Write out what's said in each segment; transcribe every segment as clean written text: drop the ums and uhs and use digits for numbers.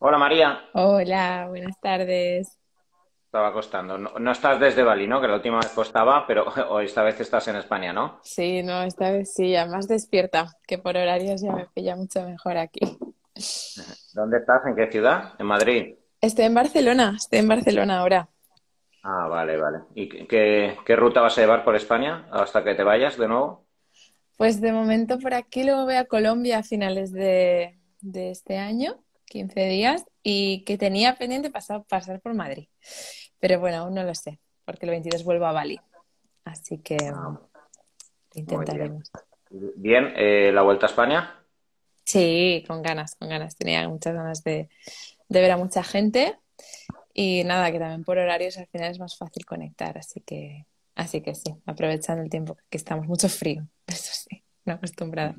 Hola María, Hola, buenas tardes. estaba acostando. No, no estás desde Bali, ¿no? Que la última vez costaba, pero hoy esta vez estás en España, ¿no? Sí, no, esta vez sí, ya más despierta, que por horarios ya me pilla mucho mejor aquí. ¿Dónde estás? ¿En qué ciudad? En Madrid. Estoy en Barcelona ahora. Ah, vale, vale. ¿Y qué ruta vas a llevar por España hasta que te vayas de nuevo? Pues de momento por aquí, luego voy a Colombia a finales de este año, 15 días, y que tenía pendiente pasar por Madrid. Pero bueno, aún no lo sé, porque el 22 vuelvo a Bali, así que Ah, lo muy bien. intentaremos. Bien, ¿la vuelta a España? Sí, con ganas, con ganas. Tenía muchas ganas de ver a mucha gente. Y nada, que también por horarios al final es más fácil conectar, así que sí, aprovechando el tiempo que estamos mucho frío, eso sí, no acostumbrada.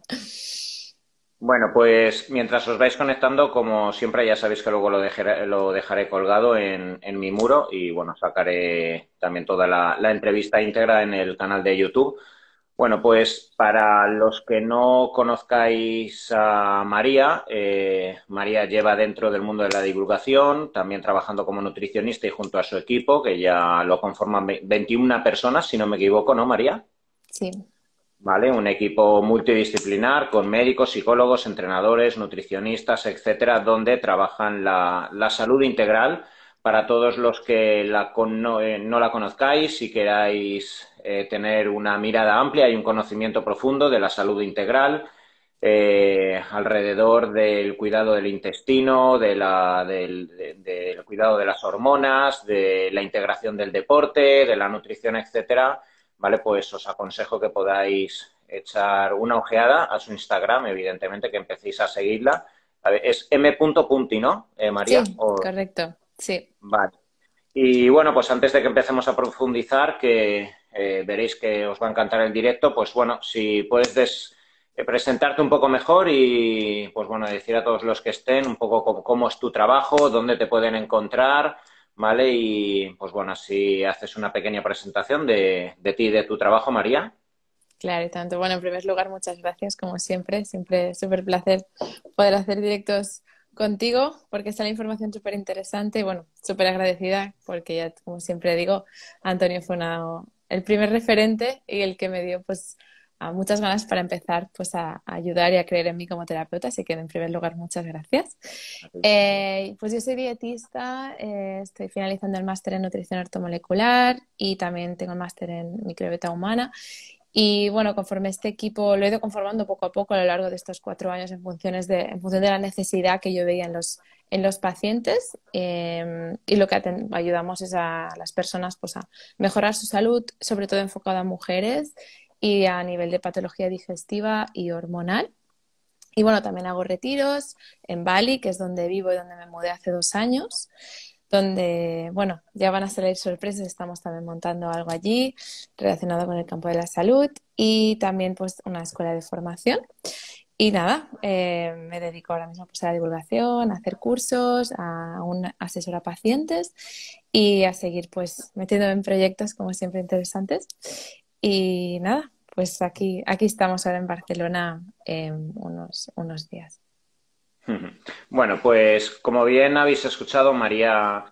Bueno, pues mientras os vais conectando, como siempre, ya sabéis que luego lo dejaré colgado en mi muro y bueno, sacaré también toda la entrevista íntegra en el canal de YouTube. Bueno, pues para los que no conozcáis a María, María lleva dentro del mundo de la divulgación, también trabajando como nutricionista y junto a su equipo, que ya lo conforman 21 personas, si no me equivoco, ¿no, María? Sí, ¿Vale? Un equipo multidisciplinar con médicos, psicólogos, entrenadores, nutricionistas, etcétera, donde trabajan la salud integral para todos los que no la conozcáis y queráis tener una mirada amplia y un conocimiento profundo de la salud integral alrededor del cuidado del intestino, del cuidado de las hormonas, de la integración del deporte, de la nutrición, etcétera. ¿Vale? Pues os aconsejo que podáis echar una ojeada a su Instagram, evidentemente, que empecéis a seguirla. A ver, es m.punti, ¿no, María? sí, correcto, sí. Vale. Y bueno, pues antes de que empecemos a profundizar, que veréis que os va a encantar el directo, pues bueno, si puedes presentarte un poco mejor y pues bueno, decir a todos los que estén un poco cómo es tu trabajo, dónde te pueden encontrar, ¿vale? Y pues bueno, así haces una pequeña presentación de ti y de tu trabajo, María. Claro, y tanto. Bueno, en primer lugar, muchas gracias, como siempre. Siempre es súper placer poder hacer directos contigo, porque está la información súper interesante y, bueno, súper agradecida, porque ya, como siempre digo, Antonio fue el primer referente y el que me dio, pues, muchas ganas para empezar, pues, a ayudar y a creer en mí como terapeuta. Así que, en primer lugar, muchas gracias. Pues yo soy dietista, estoy finalizando el máster en nutrición ortomolecular y también tengo el máster en microbiota humana. Y bueno, conforme este equipo lo he ido conformando poco a poco a lo largo de estos 4 años en función de la necesidad que yo veía en los pacientes, y lo que ayudamos es a las personas pues, a mejorar su salud, sobre todo enfocada a mujeres y a nivel de patología digestiva y hormonal. Y bueno, también hago retiros en Bali, que es donde vivo y donde me mudé hace 2 años, donde, bueno, ya van a salir sorpresas, estamos también montando algo allí relacionado con el campo de la salud y también pues una escuela de formación. Y nada, me dedico ahora mismo pues, a la divulgación, a hacer cursos, a un asesor a pacientes y a seguir pues metiéndome en proyectos como siempre interesantes. Y nada, pues aquí estamos ahora en Barcelona unos días. Bueno, pues como bien habéis escuchado, María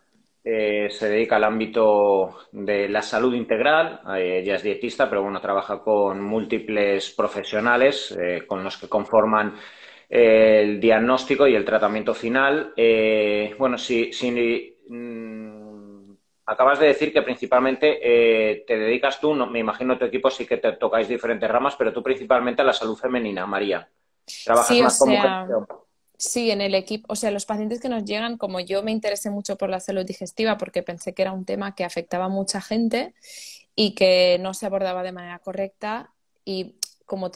se dedica al ámbito de la salud integral. Ella es dietista, pero bueno, trabaja con múltiples profesionales con los que conforman el diagnóstico y el tratamiento final. Bueno, acabas de decir que principalmente te dedicas tú, me imagino tu equipo sí que te tocáis diferentes ramas, pero tú principalmente a la salud femenina, María. ¿Trabajas Sí, o más con mujeres? sea, sí, en el equipo, o sea, los pacientes que nos llegan, como yo me interesé mucho por la salud digestiva porque pensé que era un tema que afectaba a mucha gente y que no se abordaba de manera correcta y como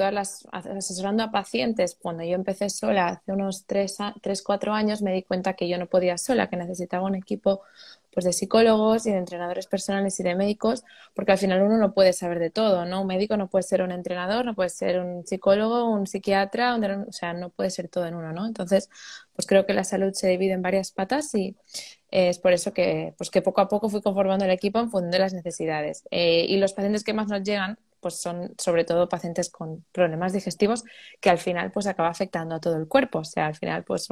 asesorando a pacientes, cuando yo empecé sola hace unos 4 años, me di cuenta que yo no podía sola, que necesitaba un equipo pues de psicólogos y de entrenadores personales y de médicos, porque al final uno no puede saber de todo, ¿no? Un médico no puede ser un entrenador, no puede ser un psicólogo, un psiquiatra, o sea, no puede ser todo en uno, ¿no? Entonces, pues creo que la salud se divide en varias patas y es por eso que, pues que poco a poco fui conformando el equipo en función de las necesidades. Y los pacientes que más nos llegan, pues son sobre todo pacientes con problemas digestivos que al final pues acaba afectando a todo el cuerpo. O sea, al final pues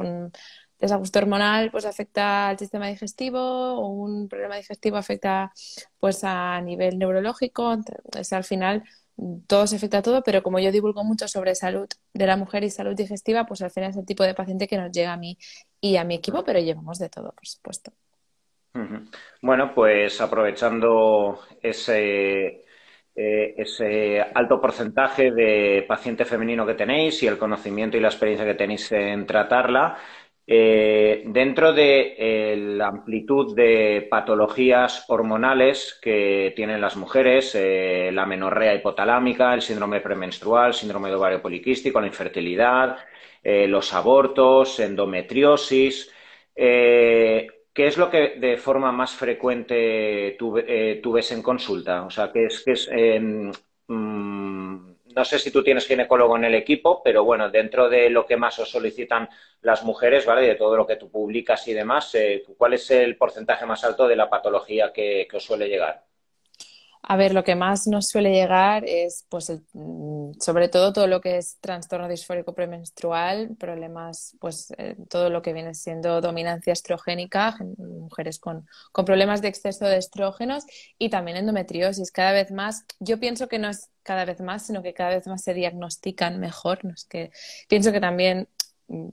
desajuste hormonal pues afecta al sistema digestivo o un problema digestivo afecta pues a nivel neurológico. Entonces, al final todo se afecta a todo, pero como yo divulgo mucho sobre salud de la mujer y salud digestiva, pues al final es el tipo de paciente que nos llega a mí y a mi equipo, pero llevamos de todo, por supuesto. Ujú. Bueno, pues aprovechando ese alto porcentaje de paciente femenino que tenéis y el conocimiento y la experiencia que tenéis en tratarla, dentro de la amplitud de patologías hormonales que tienen las mujeres, la amenorrea hipotalámica, el síndrome premenstrual, síndrome de ovario poliquístico, la infertilidad, los abortos, endometriosis. ¿Qué es lo que de forma más frecuente tú ves en consulta? O sea, no sé si tú tienes ginecólogo en el equipo, pero bueno, dentro de lo que más os solicitan las mujeres, ¿vale? De todo lo que tú publicas y demás, ¿cuál es el porcentaje más alto de la patología que os suele llegar? A ver, lo que más nos suele llegar es, pues, sobre todo lo que es trastorno disfórico premenstrual, problemas, pues, todo lo que viene siendo dominancia estrogénica, mujeres con problemas de exceso de estrógenos y también endometriosis. Cada vez más, yo pienso que no es cada vez más, sino que cada vez más se diagnostican mejor. No es que, pienso que también mm,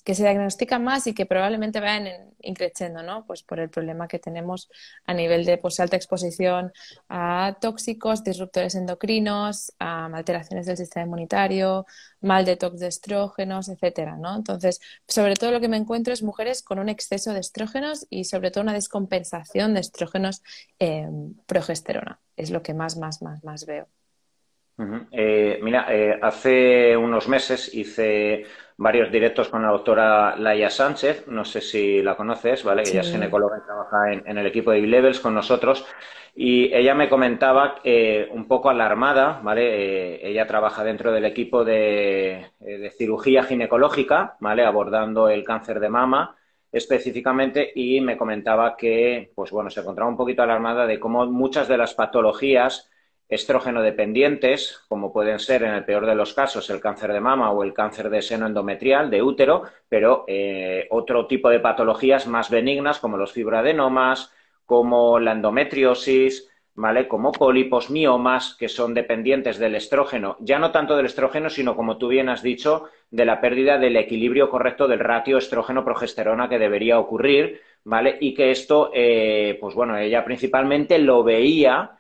que se diagnostican más y que probablemente vayan increciendo, ¿no? Pues por el problema que tenemos a nivel de pues, alta exposición a tóxicos, disruptores endocrinos, a alteraciones del sistema inmunitario, mal detox de estrógenos, etcétera, ¿no? Entonces, sobre todo lo que me encuentro es mujeres con un exceso de estrógenos y sobre todo una descompensación de estrógenos progesterona. Es lo que más veo. Ujú. Mira, hace unos meses hice varios directos con la doctora Laia Sánchez, no sé si la conoces, ¿vale? Que ella es Sí. ginecóloga y trabaja en el equipo de B-Levels con nosotros. Y ella me comentaba, un poco alarmada, ¿vale? Ella trabaja dentro del equipo de cirugía ginecológica, ¿vale? Abordando el cáncer de mama específicamente, y me comentaba que, pues bueno, se encontraba un poquito alarmada de cómo muchas de las patologías estrógeno dependientes, como pueden ser en el peor de los casos el cáncer de mama o el cáncer de seno endometrial, de útero, pero otro tipo de patologías más benignas como los fibroadenomas, como la endometriosis, ¿vale? Como pólipos, miomas, que son dependientes del estrógeno, ya no tanto del estrógeno, sino como tú bien has dicho, de la pérdida del equilibrio correcto del ratio estrógeno-progesterona que debería ocurrir, ¿vale? Y que esto, pues bueno, ella principalmente lo veía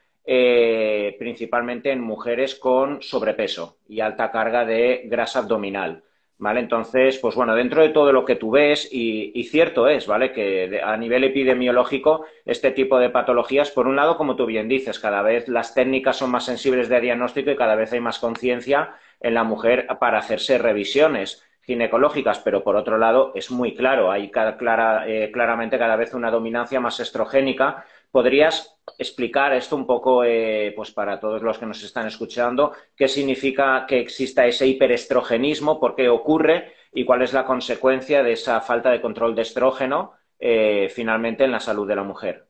principalmente en mujeres con sobrepeso y alta carga de grasa abdominal, ¿vale? Entonces, pues bueno, dentro de todo lo que tú ves, y cierto es, ¿vale? Que a nivel epidemiológico, este tipo de patologías, por un lado, como tú bien dices, cada vez las técnicas son más sensibles de diagnóstico y cada vez hay más conciencia en la mujer para hacerse revisiones ginecológicas, pero por otro lado es muy claro, hay claramente cada vez una dominancia más estrogénica. ¿Podrías explicar esto un poco, pues para todos los que nos están escuchando, qué significa que exista ese hiperestrogenismo, por qué ocurre y cuál es la consecuencia de esa falta de control de estrógeno finalmente en la salud de la mujer?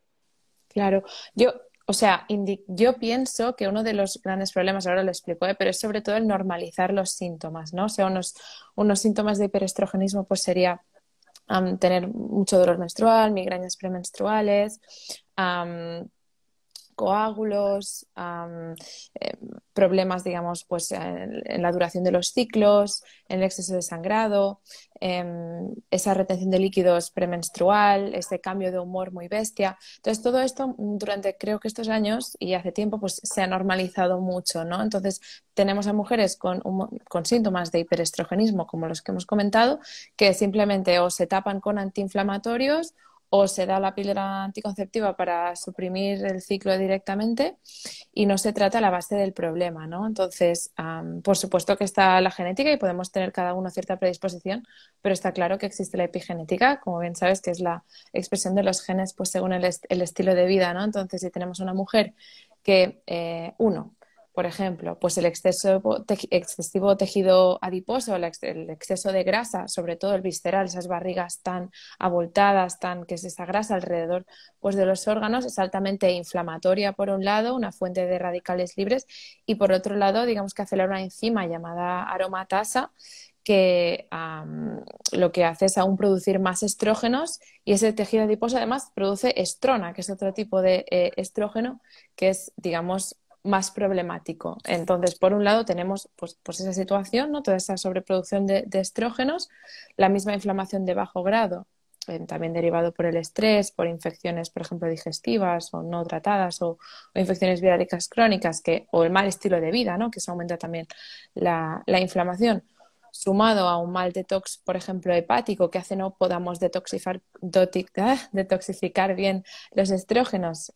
Claro, yo, o sea, yo pienso que uno de los grandes problemas, ahora lo explico, pero es sobre todo el normalizar los síntomas, ¿no? O sea, unos síntomas de hiperestrogenismo pues sería tener mucho dolor menstrual, migrañas premenstruales, am, coágulos, problemas, digamos, pues en la duración de los ciclos, en el exceso de sangrado, esa retención de líquidos premenstrual, ese cambio de humor muy bestia. Entonces, todo esto durante creo que estos años y hace tiempo pues se ha normalizado mucho, ¿no? Entonces, tenemos a mujeres con síntomas de hiperestrogenismo, como los que hemos comentado, que simplemente o se tapan con antiinflamatorios o se da la píldora anticonceptiva para suprimir el ciclo directamente y no se trata la base del problema, ¿no? Entonces, por supuesto que está la genética y podemos tener cada uno cierta predisposición, pero está claro que existe la epigenética, como bien sabes, que es la expresión de los genes pues según el estilo de vida, ¿no? Entonces, si tenemos una mujer que, por ejemplo, pues el excesivo tejido adiposo, el exceso de grasa, sobre todo el visceral, esas barrigas tan abultadas, que es esa grasa alrededor pues, de los órganos, es altamente inflamatoria por un lado, una fuente de radicales libres, y por otro lado, digamos que acelera una enzima llamada aromatasa, que lo que hace es aún producir más estrógenos y ese tejido adiposo además produce estrona, que es otro tipo de estrógeno que es, digamos, más problemático. Entonces, por un lado tenemos pues esa situación, ¿no? Toda esa sobreproducción de estrógenos, la misma inflamación de bajo grado, también derivado por el estrés, por infecciones, por ejemplo, digestivas o no tratadas o infecciones viráricas crónicas o el mal estilo de vida, ¿no? Que eso aumenta también la inflamación sumado a un mal detox, por ejemplo, hepático, que hace no podamos detoxificar bien los estrógenos,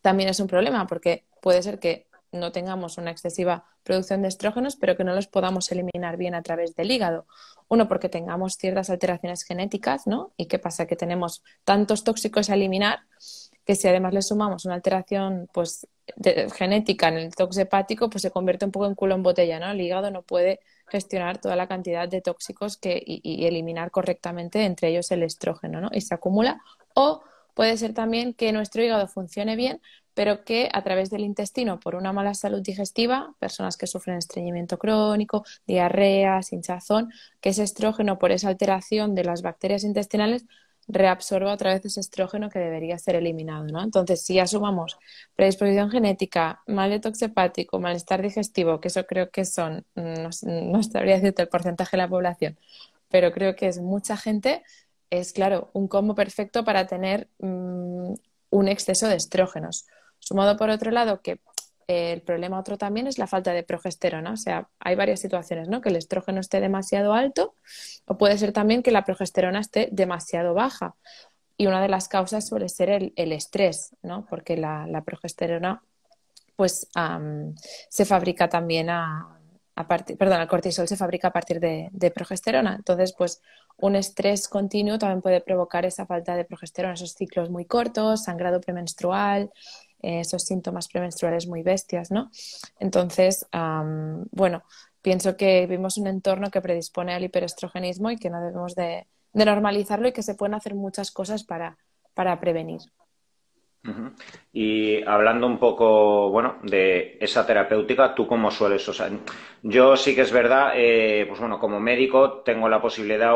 también es un problema porque puede ser que no tengamos una excesiva producción de estrógenos, pero que no los podamos eliminar bien a través del hígado. Uno, porque tengamos ciertas alteraciones genéticas, ¿no? ¿Y qué pasa? Que tenemos tantos tóxicos a eliminar que si además le sumamos una alteración pues, genética en el tox hepático, pues se convierte un poco en culo en botella, ¿no? El hígado no puede gestionar toda la cantidad de tóxicos y eliminar correctamente, entre ellos el estrógeno, ¿no? Y se acumula. O puede ser también que nuestro hígado funcione bien, pero que a través del intestino, por una mala salud digestiva, personas que sufren estreñimiento crónico, diarreas, hinchazón, que ese estrógeno, por esa alteración de las bacterias intestinales, reabsorba otra vez ese estrógeno que debería ser eliminado, ¿no? Entonces, si ya sumamos predisposición genética, mal detox hepático, malestar digestivo, que eso creo que son, no sabría decirte el porcentaje de la población, pero creo que es mucha gente, es claro, un combo perfecto para tener un exceso de estrógenos. Sumado por otro lado que el problema otro también es la falta de progesterona, o sea, hay varias situaciones, ¿no? Que el estrógeno esté demasiado alto o puede ser también que la progesterona esté demasiado baja. Y una de las causas suele ser el estrés, ¿no? Porque la progesterona pues se fabrica también perdón, el cortisol se fabrica a partir de progesterona. Entonces, pues un estrés continuo también puede provocar esa falta de progesterona, esos ciclos muy cortos, sangrado premenstrual, esos síntomas premenstruales muy bestias, ¿no? Entonces, bueno, pienso que vivimos un entorno que predispone al hiperestrogenismo y que no debemos de normalizarlo y que se pueden hacer muchas cosas para prevenir. Ujú. Y hablando un poco, bueno, de esa terapéutica, ¿tú cómo sueles? O sea, yo sí que es verdad, pues bueno, como médico tengo la posibilidad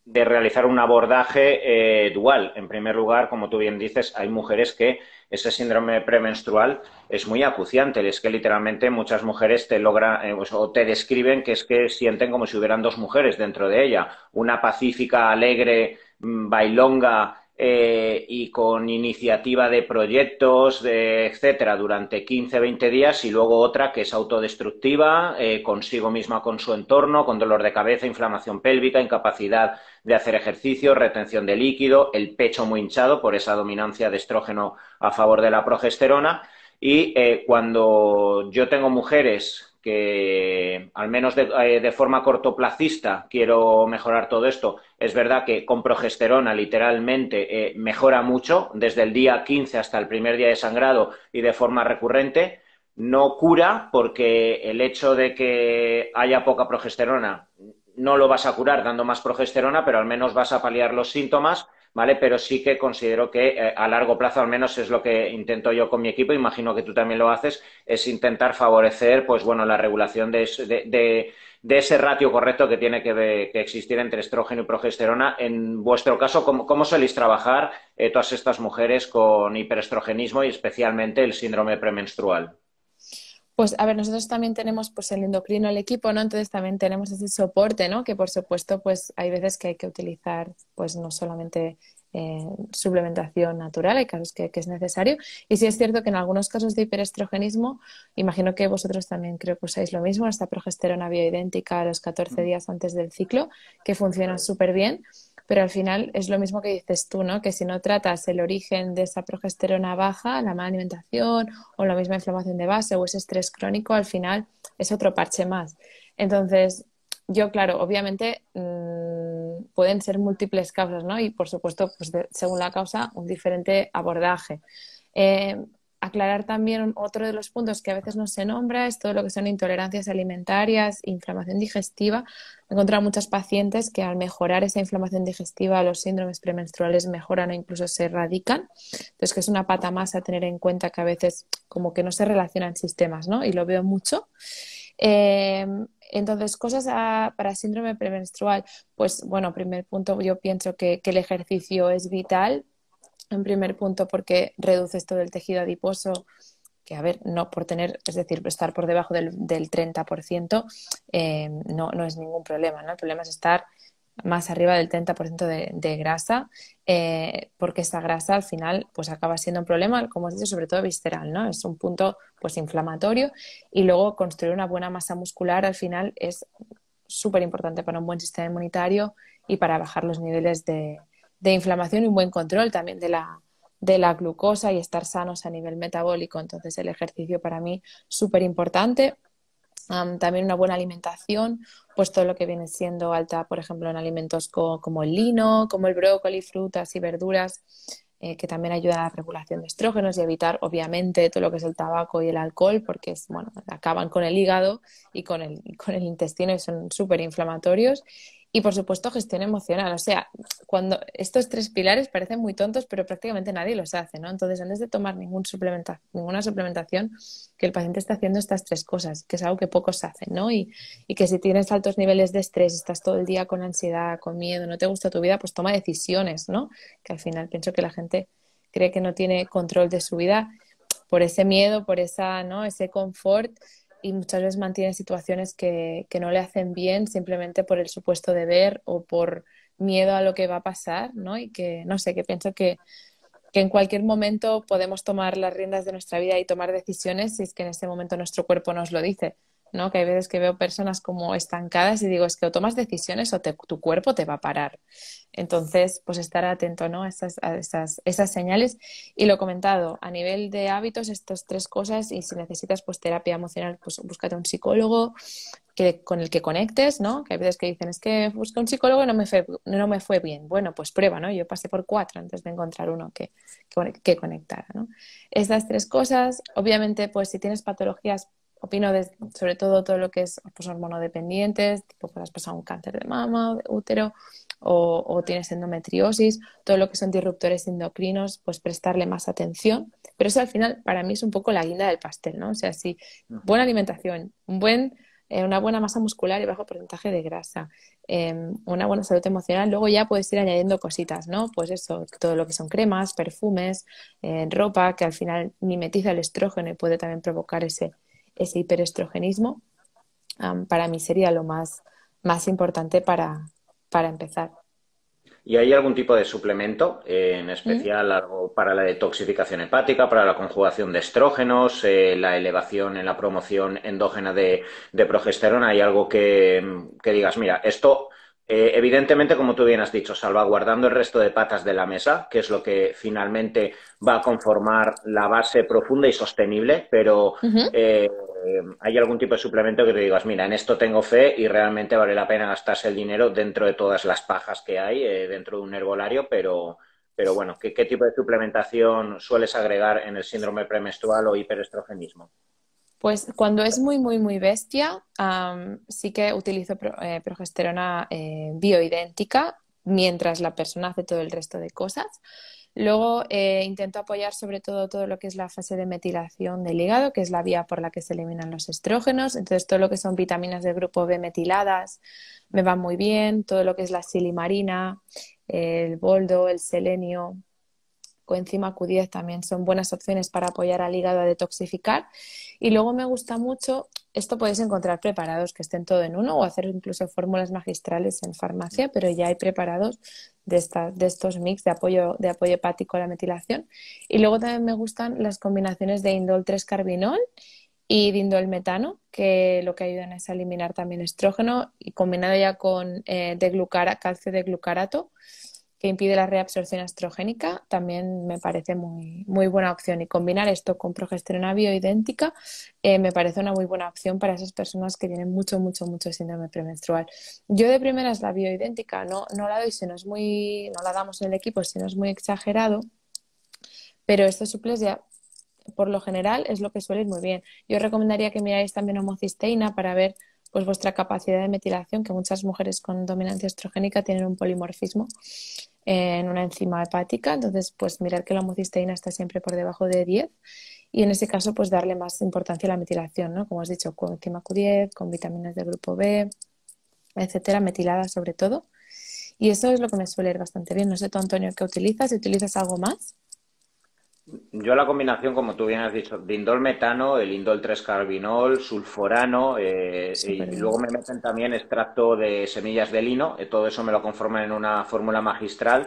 de realizar un abordaje dual. En primer lugar, como tú bien dices, hay mujeres que ese síndrome premenstrual es muy acuciante. Es que literalmente muchas mujeres te logran pues, o te describen que es que sienten como si hubieran dos mujeres dentro de ella. Una pacífica, alegre, bailonga y con iniciativa de proyectos, etcétera, durante 15, 20 días y luego otra que es autodestructiva, consigo misma, con su entorno, con dolor de cabeza, inflamación pélvica, incapacidad de hacer ejercicio, retención de líquido, el pecho muy hinchado por esa dominancia de estrógeno a favor de la progesterona. Y cuando yo tengo mujeres que, al menos de forma cortoplacista, quiero mejorar todo esto, es verdad que con progesterona literalmente mejora mucho, desde el día 15 hasta el primer día de sangrado y de forma recurrente. No cura, porque el hecho de que haya poca progesterona no lo vas a curar dando más progesterona, pero al menos vas a paliar los síntomas, ¿vale? Pero sí que considero que a largo plazo, al menos es lo que intento yo con mi equipo, imagino que tú también lo haces, es intentar favorecer, pues bueno, la regulación de ese ratio correcto que tiene que existir entre estrógeno y progesterona. En vuestro caso, ¿cómo soléis trabajar todas estas mujeres con hiperestrogenismo y especialmente el síndrome premenstrual? Pues a ver, nosotros también tenemos pues el endocrino, el equipo, ¿no? Entonces también tenemos ese soporte, ¿no? Que por supuesto pues hay veces que hay que utilizar pues no solamente suplementación natural, hay casos que es necesario. Y sí es cierto que en algunos casos de hiperestrogenismo, imagino que vosotros también creo que usáis lo mismo, esta progesterona bioidéntica a los 14 días antes del ciclo, que funciona súper bien. Pero al final es lo mismo que dices tú, ¿no? Que si no tratas el origen de esa progesterona baja, la mala alimentación o la misma inflamación de base o ese estrés crónico, al final es otro parche más. Entonces, yo, claro, obviamente pueden ser múltiples causas, ¿no? Y por supuesto, pues según la causa, un diferente abordaje. Eh, Aclarar también otro de los puntos que a veces no se nombra es todo lo que son intolerancias alimentarias, inflamación digestiva. He encontrado muchas pacientes que al mejorar esa inflamación digestiva, los síndromes premenstruales mejoran o incluso se erradican. Entonces, que es una pata más a tener en cuenta que a veces como que no se relacionan sistemas, ¿no? Y lo veo mucho. Eh, entonces, cosas para síndrome premenstrual, pues bueno, primer punto, yo pienso que el ejercicio es vital. En primer punto, porque reduces todo el tejido adiposo, que a ver, no por tener, es decir, estar por debajo del 30%, no es ningún problema, ¿no? El problema es estar más arriba del 30% de grasa, porque esa grasa al final pues acaba siendo un problema, como has dicho, sobre todo visceral, ¿no? Es un punto pues inflamatorio, y luego construir una buena masa muscular al final es súper importante para un buen sistema inmunitario y para bajar los niveles de inflamación y un buen control también de la glucosa y estar sanos a nivel metabólico. Entonces el ejercicio para mí súper importante. También una buena alimentación, pues todo lo que viene siendo alta, por ejemplo, en alimentos como el lino, como el brócoli, frutas y verduras, que también ayudan a la regulación de estrógenos, y evitar, obviamente, todo lo que es el tabaco y el alcohol, porque bueno, acaban con el hígado y con el intestino y son súper inflamatorios. Y por supuesto, gestión emocional. O sea, cuando estos tres pilares parecen muy tontos, pero prácticamente nadie los hace, ¿no? Entonces, antes de tomar ninguna suplementación, que el paciente está haciendo estas tres cosas, que es algo que pocos hacen, ¿no? Y que si tienes altos niveles de estrés, estás todo el día con ansiedad, con miedo, no te gusta tu vida, pues toma decisiones, ¿no? Que al final pienso que la gente cree que no tiene control de su vida por ese miedo, por esa, ¿no? ese confort, y muchas veces mantiene situaciones que no le hacen bien simplemente por el supuesto deber o por miedo a lo que va a pasar, ¿no? Y que, no sé, que pienso que en cualquier momento podemos tomar las riendas de nuestra vida y tomar decisiones si es que en ese momento nuestro cuerpo nos lo dice, ¿no? Que hay veces que veo personas como estancadas y digo, es que o tomas decisiones o tu cuerpo te va a parar. Entonces, pues estar atento, ¿no? a esas señales. Y lo comentado, a nivel de hábitos, estas tres cosas, y si necesitas pues terapia emocional, pues búscate un psicólogo con el que conectes, ¿no? Que hay veces que dicen, es que busqué un psicólogo y no me fue bien. Bueno, pues prueba, ¿no? Yo pasé por 4 antes de encontrar uno que conectara, ¿no? Estas tres cosas, obviamente, pues si tienes patologías, opino sobre todo lo que es pues, hormonodependientes, tipo pues has pasado un cáncer de mama o de útero, o tienes endometriosis, todo lo que son disruptores endocrinos, pues prestarle más atención. Pero eso al final para mí es un poco la guinda del pastel, ¿no? O sea, si buena alimentación, una buena masa muscular y bajo porcentaje de grasa, una buena salud emocional, luego ya puedes ir añadiendo cositas, ¿no? Pues eso, todo lo que son cremas, perfumes, ropa, que al final mimetiza el estrógeno y puede también provocar ese hiperestrogenismo. Para mí sería lo más importante para empezar. ¿Y hay algún tipo de suplemento, en ¿Mm? especial algo para la detoxificación hepática, para la conjugación de estrógenos, la elevación en la promoción endógena de progesterona? ¿Hay algo que digas, mira, esto, evidentemente, como tú bien has dicho, salvaguardando el resto de patas de la mesa, que es lo que finalmente va a conformar la base profunda y sostenible, pero Ujú. eh, ¿hay algún tipo de suplemento que te digas, mira, en esto tengo fe y realmente vale la pena gastarse el dinero dentro de todas las pajas que hay dentro de un herbolario? Pero bueno, ¿qué tipo de suplementación sueles agregar en el síndrome premenstrual o hiperestrogenismo? Pues cuando es muy, muy, muy bestia, sí que utilizo progesterona bioidéntica mientras la persona hace todo el resto de cosas. Luego intento apoyar sobre todo lo que es la fase de metilación del hígado, que es la vía por la que se eliminan los estrógenos. Entonces, todo lo que son vitaminas del grupo B metiladas me van muy bien. Todo lo que es la silimarina, el boldo, el selenio, coenzima Q10 también son buenas opciones para apoyar al hígado a detoxificar. Y luego me gusta mucho, esto podéis encontrar preparados que estén todo en uno o hacer incluso fórmulas magistrales en farmacia, pero ya hay preparados de estos mix de apoyo hepático a la metilación. Y luego también me gustan las combinaciones de indol 3-carbinol y dindol metano, que lo que ayudan es a eliminar también estrógeno, y combinado ya con calcio de glucarato, que impide la reabsorción estrogénica, también me parece muy, muy buena opción. Y combinar esto con progesterona bioidéntica me parece una muy buena opción para esas personas que tienen mucho, mucho, mucho síndrome premenstrual. Yo de primeras la bioidéntica no la doy si no es no la damos en el equipo si no es muy exagerado, pero estos suples ya por lo general es lo que suele ir muy bien. Yo recomendaría que miráis también homocisteína para ver pues vuestra capacidad de metilación, que muchas mujeres con dominancia estrogénica tienen un polimorfismo en una enzima hepática. Entonces, pues mirar que la homocisteína está siempre por debajo de 10, y en ese caso pues darle más importancia a la metilación, ¿no? Como has dicho, coenzima Q10, con vitaminas del grupo B, etcétera, metiladas sobre todo. Y eso es lo que me suele ir bastante bien. No sé tú, Antonio, ¿qué utilizas? ¿Si utilizas algo más? Yo la combinación, como tú bien has dicho, de indol metano, el indol 3-carbinol, sulforano, Súper y bien. luego me meten también extracto de semillas de lino, todo eso me lo conforman en una fórmula magistral.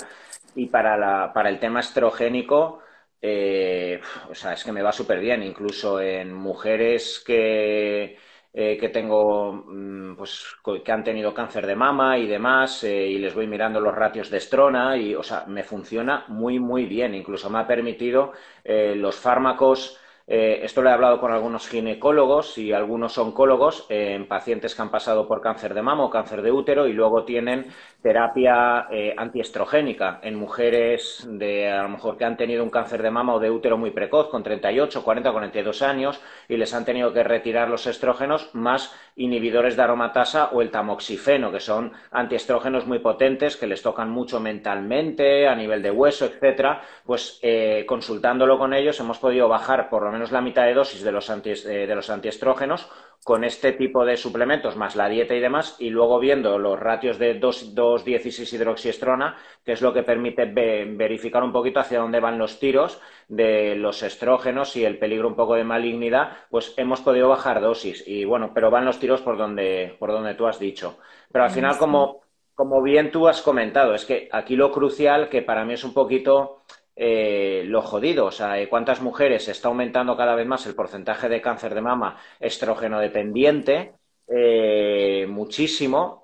Y para el tema estrogénico, o sea, es que me va súper bien, incluso en mujeres que tengo, pues, que han tenido cáncer de mama y demás, y les voy mirando los ratios de estrona, y, o sea, me funciona muy, muy bien. Incluso me ha permitido los fármacos. Esto lo he hablado con algunos ginecólogos y algunos oncólogos en pacientes que han pasado por cáncer de mama o cáncer de útero y luego tienen terapia antiestrogénica en mujeres de a lo mejor que han tenido un cáncer de mama o de útero muy precoz, con 38, 40, 42 años, y les han tenido que retirar los estrógenos más inhibidores de aromatasa o el tamoxifeno, que son antiestrógenos muy potentes que les tocan mucho mentalmente, a nivel de hueso, etcétera. Pues consultándolo con ellos hemos podido bajar por lo menos la mitad de dosis de los antiestrógenos con este tipo de suplementos, más la dieta y demás, y luego viendo los ratios de 2,16 hidroxiestrona, que es lo que permite verificar un poquito hacia dónde van los tiros de los estrógenos y el peligro un poco de malignidad, pues hemos podido bajar dosis. Y bueno, pero van los tiros por donde tú has dicho. Pero al Ahí final, está. como bien tú has comentado, es que aquí lo crucial, que para mí es un poquito lo jodido, o sea, cuántas mujeres está aumentando cada vez más el porcentaje de cáncer de mama estrógeno dependiente, muchísimo,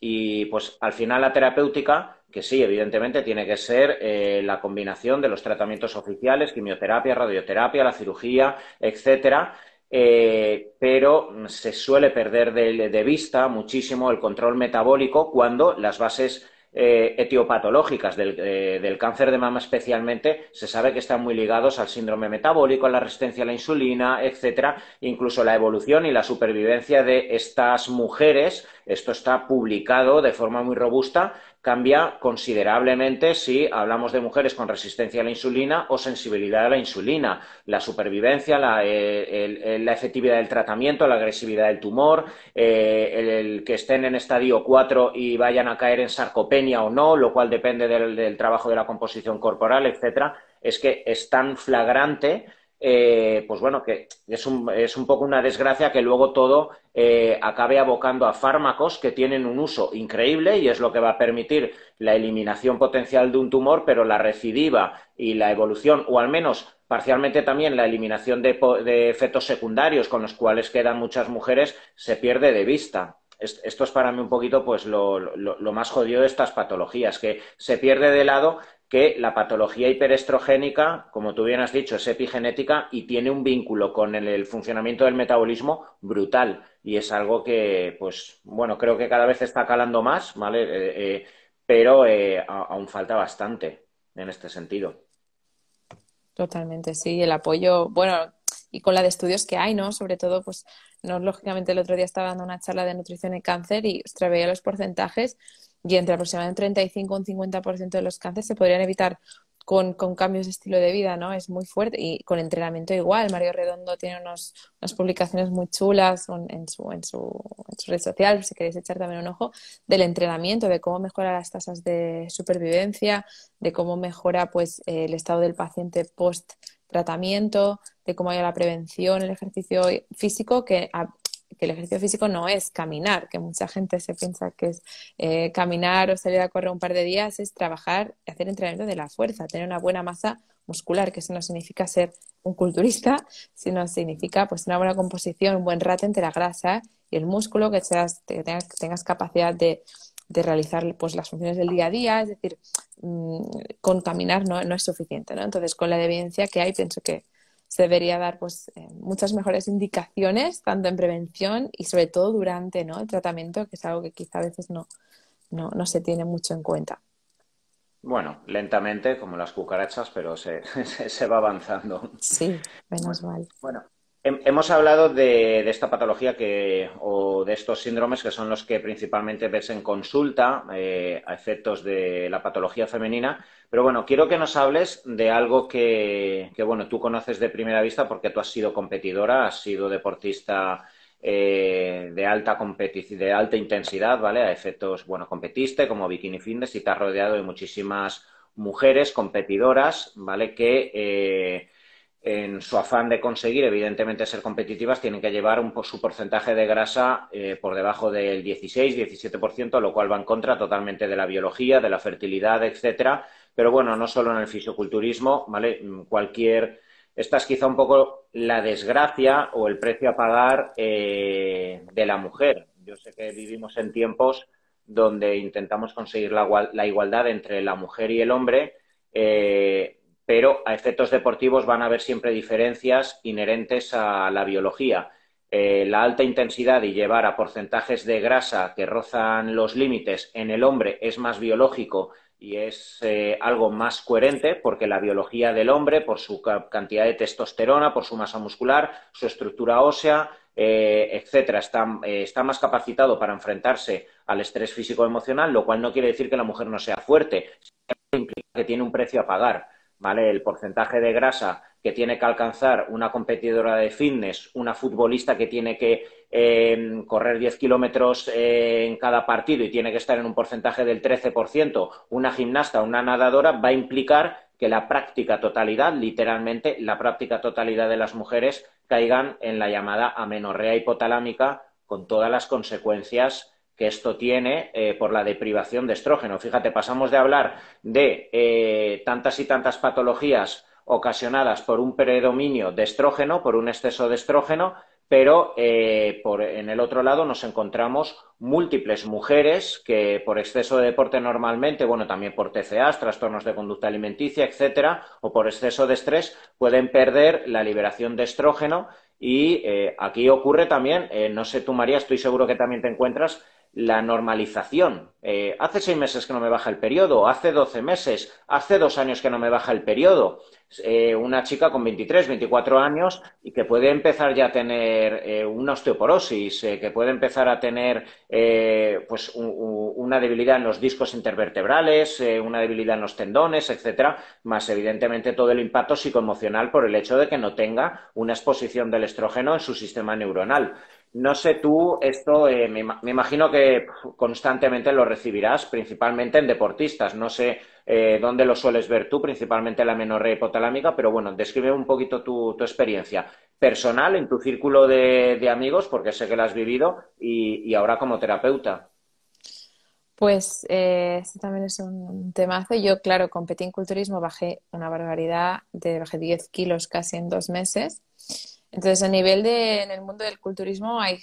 y pues al final la terapéutica, que sí, evidentemente tiene que ser la combinación de los tratamientos oficiales, quimioterapia, radioterapia, la cirugía, etcétera. Pero se suele perder de vista muchísimo el control metabólico cuando las bases etiopatológicas del cáncer de mama especialmente se sabe que están muy ligados al síndrome metabólico, a la resistencia a la insulina, etcétera. Incluso la evolución y la supervivencia de estas mujeres, esto está publicado de forma muy robusta, cambia considerablemente si hablamos de mujeres con resistencia a la insulina o sensibilidad a la insulina. La supervivencia, la efectividad del tratamiento, la agresividad del tumor, el que estén en estadio 4 y vayan a caer en sarcopenia o no, lo cual depende del trabajo de la composición corporal, etcétera, es que es tan flagrante, pues bueno, que es un poco una desgracia que luego todo acabe abocando a fármacos que tienen un uso increíble y es lo que va a permitir la eliminación potencial de un tumor, pero la recidiva y la evolución, o al menos parcialmente también la eliminación de efectos secundarios con los cuales quedan muchas mujeres, se pierde de vista. Esto es para mí un poquito pues lo más jodido de estas patologías, que se pierde de lado que la patología hiperestrogénica, como tú bien has dicho, es epigenética y tiene un vínculo con el funcionamiento del metabolismo brutal. Y es algo que, pues, bueno, creo que cada vez está calando más, ¿vale? Pero aún falta bastante en este sentido. Totalmente, sí, el apoyo, bueno, y con la de estudios que hay, ¿no? Sobre todo, pues, no, lógicamente el otro día estaba dando una charla de nutrición y cáncer y ostras, veía los porcentajes y entre aproximadamente un 35 y un 50% de los cánceres se podrían evitar con cambios de estilo de vida, ¿no? Es muy fuerte y con entrenamiento igual. Mario Redondo tiene unas publicaciones muy chulas en su red social, si queréis echar también un ojo, del entrenamiento, de cómo mejora las tasas de supervivencia, de cómo mejora pues el estado del paciente post tratamiento, de cómo hay la prevención, el ejercicio físico, que el ejercicio físico no es caminar, que mucha gente se piensa que es caminar o salir a correr un par de días, es trabajar y hacer entrenamiento de la fuerza, tener una buena masa muscular, que eso no significa ser un culturista, sino significa pues una buena composición, un buen rato entre la grasa y el músculo, que tengas capacidad de realizar pues las funciones del día a día, es decir, con caminar no es suficiente, ¿no? Entonces, con la evidencia que hay, pienso que se debería dar pues muchas mejores indicaciones, tanto en prevención y sobre todo durante, ¿no? el tratamiento, que es algo que quizá a veces no se tiene mucho en cuenta. Bueno, lentamente, como las cucarachas, pero se va avanzando. Sí, menos Bueno, mal. bueno. Hemos hablado de esta patología o de estos síndromes que son los que principalmente ves en consulta a efectos de la patología femenina, pero bueno, quiero que nos hables de algo bueno, tú conoces de primera vista porque tú has sido competidora, has sido deportista de alta intensidad, ¿vale? A efectos, bueno, competiste como Bikini Fitness y te has rodeado de muchísimas mujeres competidoras, ¿vale? Que en su afán de conseguir, evidentemente, ser competitivas, tienen que llevar su porcentaje de grasa por debajo del 16-17%, lo cual va en contra totalmente de la biología, de la fertilidad, etcétera. Pero bueno, no solo en el fisiculturismo, ¿vale? Esta es quizá un poco la desgracia o el precio a pagar de la mujer. Yo sé que vivimos en tiempos donde intentamos conseguir la igualdad entre la mujer y el hombre, pero a efectos deportivos van a haber siempre diferencias inherentes a la biología. La alta intensidad y llevar a porcentajes de grasa que rozan los límites en el hombre es más biológico y es algo más coherente porque la biología del hombre, por su cantidad de testosterona, por su masa muscular, su estructura ósea, etcétera, está más capacitado para enfrentarse al estrés físico-emocional, lo cual no quiere decir que la mujer no sea fuerte, implica que tiene un precio a pagar. ¿Vale? El porcentaje de grasa que tiene que alcanzar una competidora de fitness, una futbolista que tiene que correr 10 kilómetros en cada partido y tiene que estar en un porcentaje del 13%, una gimnasta, una nadadora, va a implicar que la práctica totalidad, literalmente la práctica totalidad de las mujeres caigan en la llamada amenorrea hipotalámica con todas las consecuencias que esto tiene por la deprivación de estrógeno. Fíjate, pasamos de hablar de tantas y tantas patologías ocasionadas por un predominio de estrógeno, por un exceso de estrógeno, pero en el otro lado nos encontramos múltiples mujeres que por exceso de deporte normalmente, bueno, también por TCAs, trastornos de conducta alimenticia, etcétera, o por exceso de estrés, pueden perder la liberación de estrógeno y aquí ocurre también, no sé tú María, estoy seguro que también te encuentras la normalización. Hace 6 meses que no me baja el periodo, hace 12 meses, hace 2 años que no me baja el periodo. Una chica con 23, 24 años y que puede empezar ya a tener una osteoporosis, que puede empezar a tener pues una debilidad en los discos intervertebrales, una debilidad en los tendones, etcétera, más evidentemente todo el impacto psicoemocional por el hecho de que no tenga una exposición del estrógeno en su sistema neuronal. No sé tú, esto me imagino que constantemente lo recibirás, principalmente en deportistas. No sé dónde lo sueles ver tú, principalmente la amenorrea hipotalámica, pero bueno, describe un poquito tu experiencia personal en tu círculo de amigos, porque sé que la has vivido, y ahora como terapeuta. Pues este también es un temazo. Yo, claro, competí en culturismo, bajé una barbaridad, bajé 10 kilos casi en 2 meses. Entonces, en el mundo del culturismo hay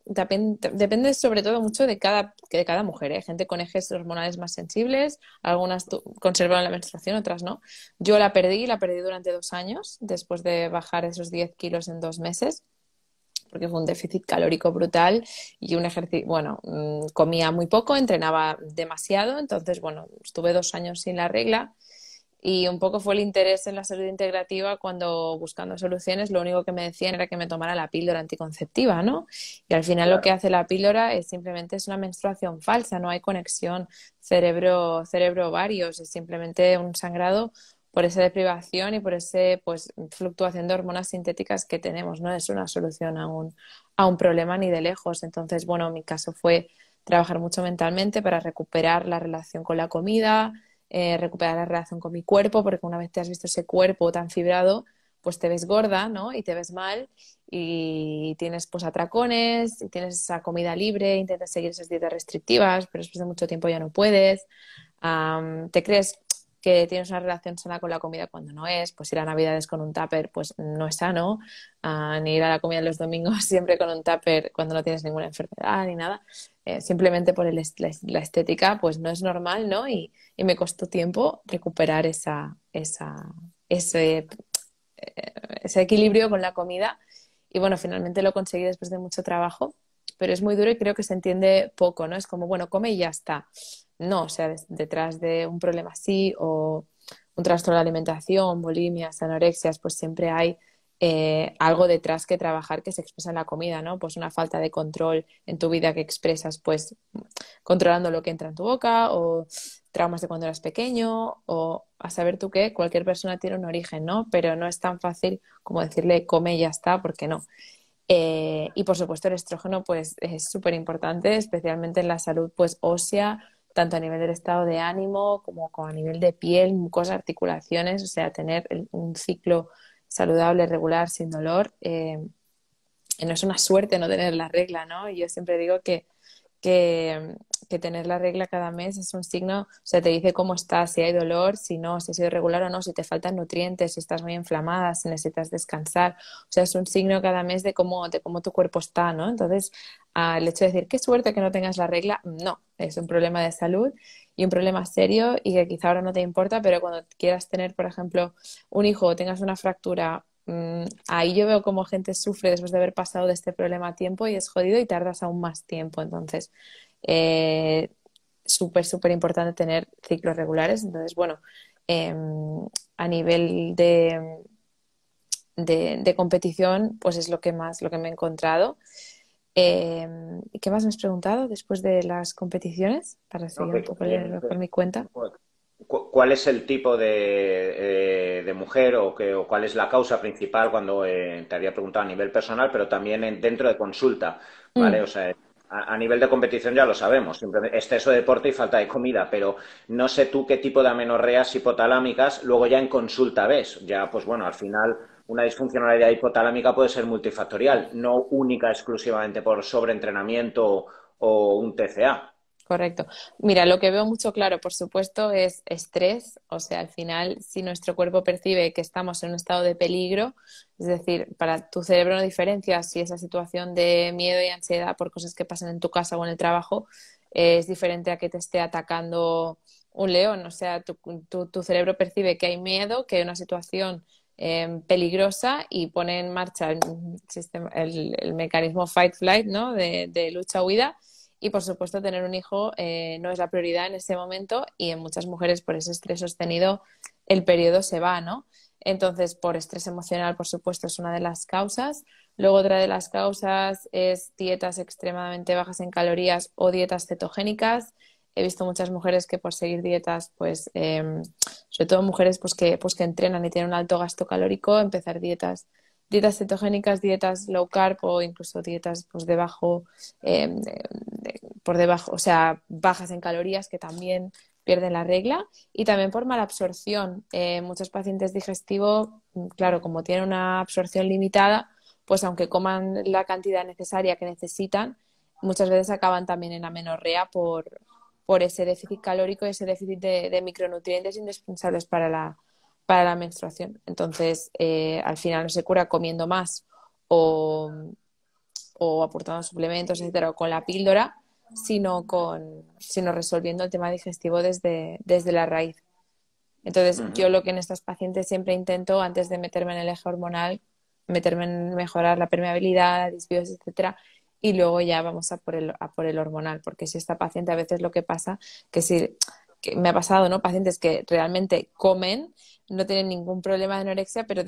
depende sobre todo mucho de cada mujer, ¿eh? Hay gente con ejes hormonales más sensibles, algunas conservan la menstruación, otras no. Yo la perdí durante 2 años, después de bajar esos 10 kilos en 2 meses, porque fue un déficit calórico brutal y un ejercicio, bueno, comía muy poco, entrenaba demasiado, entonces, bueno, estuve 2 años sin la regla y un poco fue el interés en la salud integrativa cuando buscando soluciones, lo único que me decían era que me tomara la píldora anticonceptiva, ¿no? Y al final lo que Claro. hace la píldora es simplemente es una menstruación falsa, no hay conexión cerebro-ovarios, es simplemente un sangrado por esa deprivación y por esa pues, fluctuación de hormonas sintéticas que tenemos, no es una solución a un problema ni de lejos. Entonces, bueno, mi caso fue trabajar mucho mentalmente para recuperar la relación con la comida, recuperar la relación con mi cuerpo, porque una vez te has visto ese cuerpo tan fibrado, pues te ves gorda, ¿no? Y te ves mal y tienes pues atracones, y tienes esa comida libre, intentas seguir esas dietas restrictivas, pero después de mucho tiempo ya no puedes. Te crees que tienes una relación sana con la comida cuando no es, pues ir a Navidades con un tupper pues no es sano, ni ir a la comida los domingos siempre con un tupper cuando no tienes ninguna enfermedad ni nada, simplemente por la estética pues no es normal, ¿no? Y me costó tiempo recuperar ese, ese equilibrio con la comida y bueno, finalmente lo conseguí después de mucho trabajo, pero es muy duro y creo que se entiende poco, ¿no? Es como, bueno, come y ya está. No, o sea, detrás de un problema así o un trastorno de alimentación, bulimias, anorexias, pues siempre hay algo detrás que trabajar que se expresa en la comida, ¿no? Pues una falta de control en tu vida que expresas, pues controlando lo que entra en tu boca o traumas de cuando eras pequeño o a saber tú qué, cualquier persona tiene un origen, ¿no? Pero no es tan fácil como decirle come y ya está, porque no. Y por supuesto el estrógeno pues es súper importante, especialmente en la salud pues ósea, tanto a nivel del estado de ánimo como a nivel de piel, mucosas, articulaciones, o sea, tener un ciclo saludable, regular, sin dolor. No es una suerte no tener la regla, ¿no? Y yo siempre digo que, que tener la regla cada mes es un signo, o sea, te dice cómo estás, si hay dolor, si no, si ha sido regular o no, si te faltan nutrientes, si estás muy inflamada, si necesitas descansar. O sea, es un signo cada mes de cómo tu cuerpo está, ¿no? Entonces, el hecho de decir, qué suerte que no tengas la regla, no, es un problema de salud y un problema serio y que quizá ahora no te importa, pero cuando quieras tener, por ejemplo, un hijo o tengas una fractura, ahí yo veo cómo gente sufre después de haber pasado de este problema a tiempo y es jodido y tardas aún más tiempo. Entonces, eh, súper, súper importante tener ciclos regulares. Entonces, bueno, eh, a nivel de competición, pues es lo que me he encontrado. Eh, ¿Y qué más me has preguntado después de las competiciones? Para ¿No? seguir un poco por mi cuenta. ¿Cuál es el tipo de mujer o cuál es la causa principal cuando te había preguntado a nivel personal, pero también dentro de consulta, ¿vale? Mm. O sea, a nivel de competición ya lo sabemos, simplemente exceso de deporte y falta de comida, pero no sé tú qué tipo de amenorreas hipotalámicas luego ya en consulta ves. Ya, pues bueno, al final una disfuncionalidad hipotalámica puede ser multifactorial, no única exclusivamente por sobreentrenamiento o un TCA. Correcto. Mira, lo que veo mucho claro, por supuesto, es estrés. O sea, al final, si nuestro cuerpo percibe que estamos en un estado de peligro, es decir, para tu cerebro no diferencia si esa situación de miedo y ansiedad por cosas que pasan en tu casa o en el trabajo es diferente a que te esté atacando un león. O sea, tu cerebro percibe que hay miedo, que hay una situación peligrosa y pone en marcha el mecanismo fight-flight, ¿no? De lucha-huida y por supuesto, tener un hijo no es la prioridad en ese momento y en muchas mujeres por ese estrés sostenido el periodo se va, ¿no? Entonces, por estrés emocional, por supuesto, es una de las causas. Luego, otra de las causas es dietas extremadamente bajas en calorías o dietas cetogénicas. He visto muchas mujeres que por seguir dietas, pues, sobre todo mujeres pues que entrenan y tienen un alto gasto calórico, empezar dietas cetogénicas, dietas low carb o incluso dietas pues eh, por debajo, o sea, bajas en calorías que también pierden la regla y también por mala absorción. Muchos pacientes digestivos, claro, como tienen una absorción limitada, pues aunque coman la cantidad necesaria que necesitan, muchas veces acaban también en amenorrea por ese déficit calórico y ese déficit de micronutrientes indispensables para la menstruación. Entonces, al final no se cura comiendo más o, o aportando suplementos, etcétera, o con la píldora, sino resolviendo el tema digestivo desde la raíz. Entonces, Ujú. yo lo que en estas pacientes siempre intento, antes de meterme en el eje hormonal, meterme en mejorar la permeabilidad, la disbiosis, etcétera, y luego ya vamos a por el hormonal, porque si esta paciente a veces lo que pasa, que si que me ha pasado, ¿no? Pacientes que realmente comen, no tienen ningún problema de anorexia, pero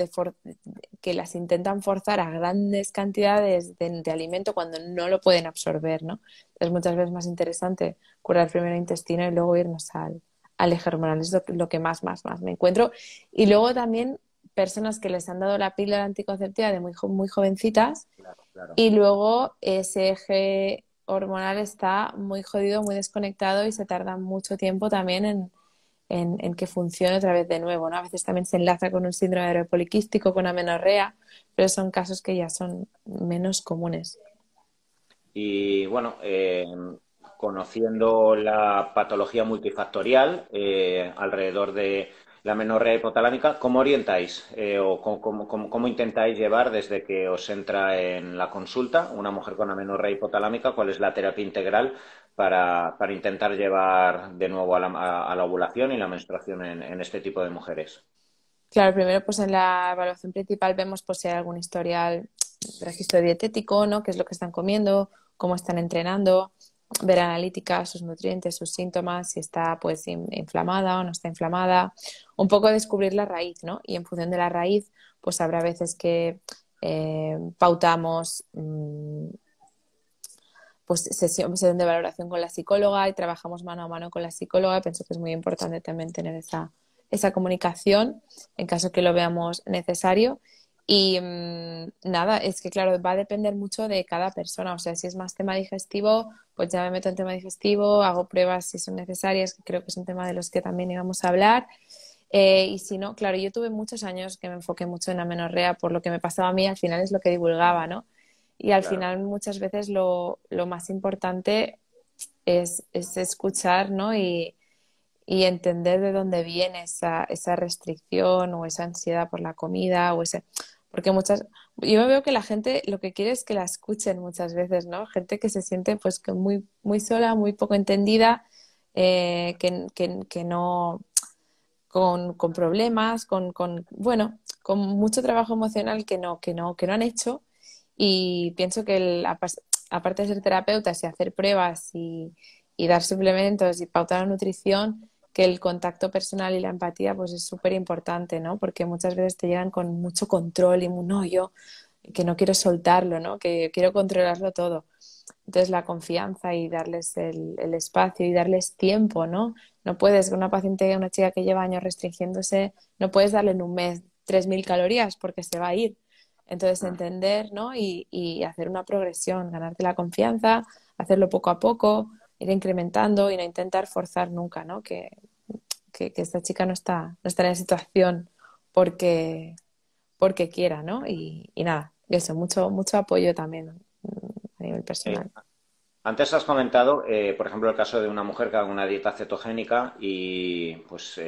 que las intentan forzar a grandes cantidades de alimento cuando no lo pueden absorber, ¿no? Es muchas veces más interesante curar primero el intestino y luego irnos al eje hormonal. Es lo que más me encuentro. Y luego también personas que les han dado la píldora anticonceptiva de muy jovencitas Claro, claro. y luego ese eje hormonal está muy jodido, muy desconectado y se tarda mucho tiempo también en que funcione otra vez de nuevo, ¿no? A veces también se enlaza con un síndrome ovario poliquístico, con amenorrea, pero son casos que ya son menos comunes. Y bueno, conociendo la patología multifactorial alrededor de la menorrea hipotalámica, ¿cómo orientáis o cómo intentáis llevar desde que os entra en la consulta una mujer con amenorrea hipotalámica? ¿Cuál es la terapia integral para intentar llevar de nuevo a la ovulación y la menstruación en este tipo de mujeres? Claro, primero pues en la evaluación principal vemos pues si hay algún historial, registro dietético, ¿no? ¿Qué es lo que están comiendo? ¿Cómo están entrenando? ver analítica sus nutrientes, sus síntomas, si está pues inflamada o no está inflamada, un poco descubrir la raíz, ¿no? Y en función de la raíz, pues habrá veces que pautamos pues sesión de valoración con la psicóloga y trabajamos mano a mano con la psicóloga. Pienso que es muy importante también tener esa comunicación en caso que lo veamos necesario. Y nada, es que claro, va a depender mucho de cada persona. O sea, si es más tema digestivo, pues ya me meto en tema digestivo, hago pruebas si son necesarias, que creo que es un tema de los que también íbamos a hablar. Y si no, claro, yo tuve muchos años que me enfoqué mucho en amenorrea por lo que me pasaba a mí, al final es lo que divulgaba, ¿no? Y al Claro, final muchas veces lo más importante es escuchar, ¿no? Y entender de dónde viene esa restricción o esa ansiedad por la comida o ese... Porque yo veo que la gente lo que quiere es que la escuchen muchas veces, ¿no? Gente que se siente pues que muy, muy sola, muy poco entendida, que no, con problemas, bueno, con mucho trabajo emocional que no han hecho. Y pienso que aparte de ser terapeutas y hacer pruebas y dar suplementos y pautar la nutrición, que el contacto personal y la empatía pues es súper importante, ¿no? Porque muchas veces te llegan con mucho control y no, yo que no quiero soltarlo, ¿no? Que quiero controlarlo todo. Entonces la confianza y darles el espacio y darles tiempo, ¿no? No puedes, una paciente, una chica que lleva años restringiéndose, no puedes darle en un mes 3.000 calorías porque se va a ir. Entonces entender, ¿no? Y hacer una progresión, ganarte la confianza, hacerlo poco a poco, ir incrementando y no intentar forzar nunca, ¿no? Que esta chica no está en esa situación porque, porque quiera, ¿no? Y nada, eso, mucho, mucho apoyo también a nivel Eh, personal. antes has comentado, por ejemplo, el caso de una mujer que haga una dieta cetogénica y pues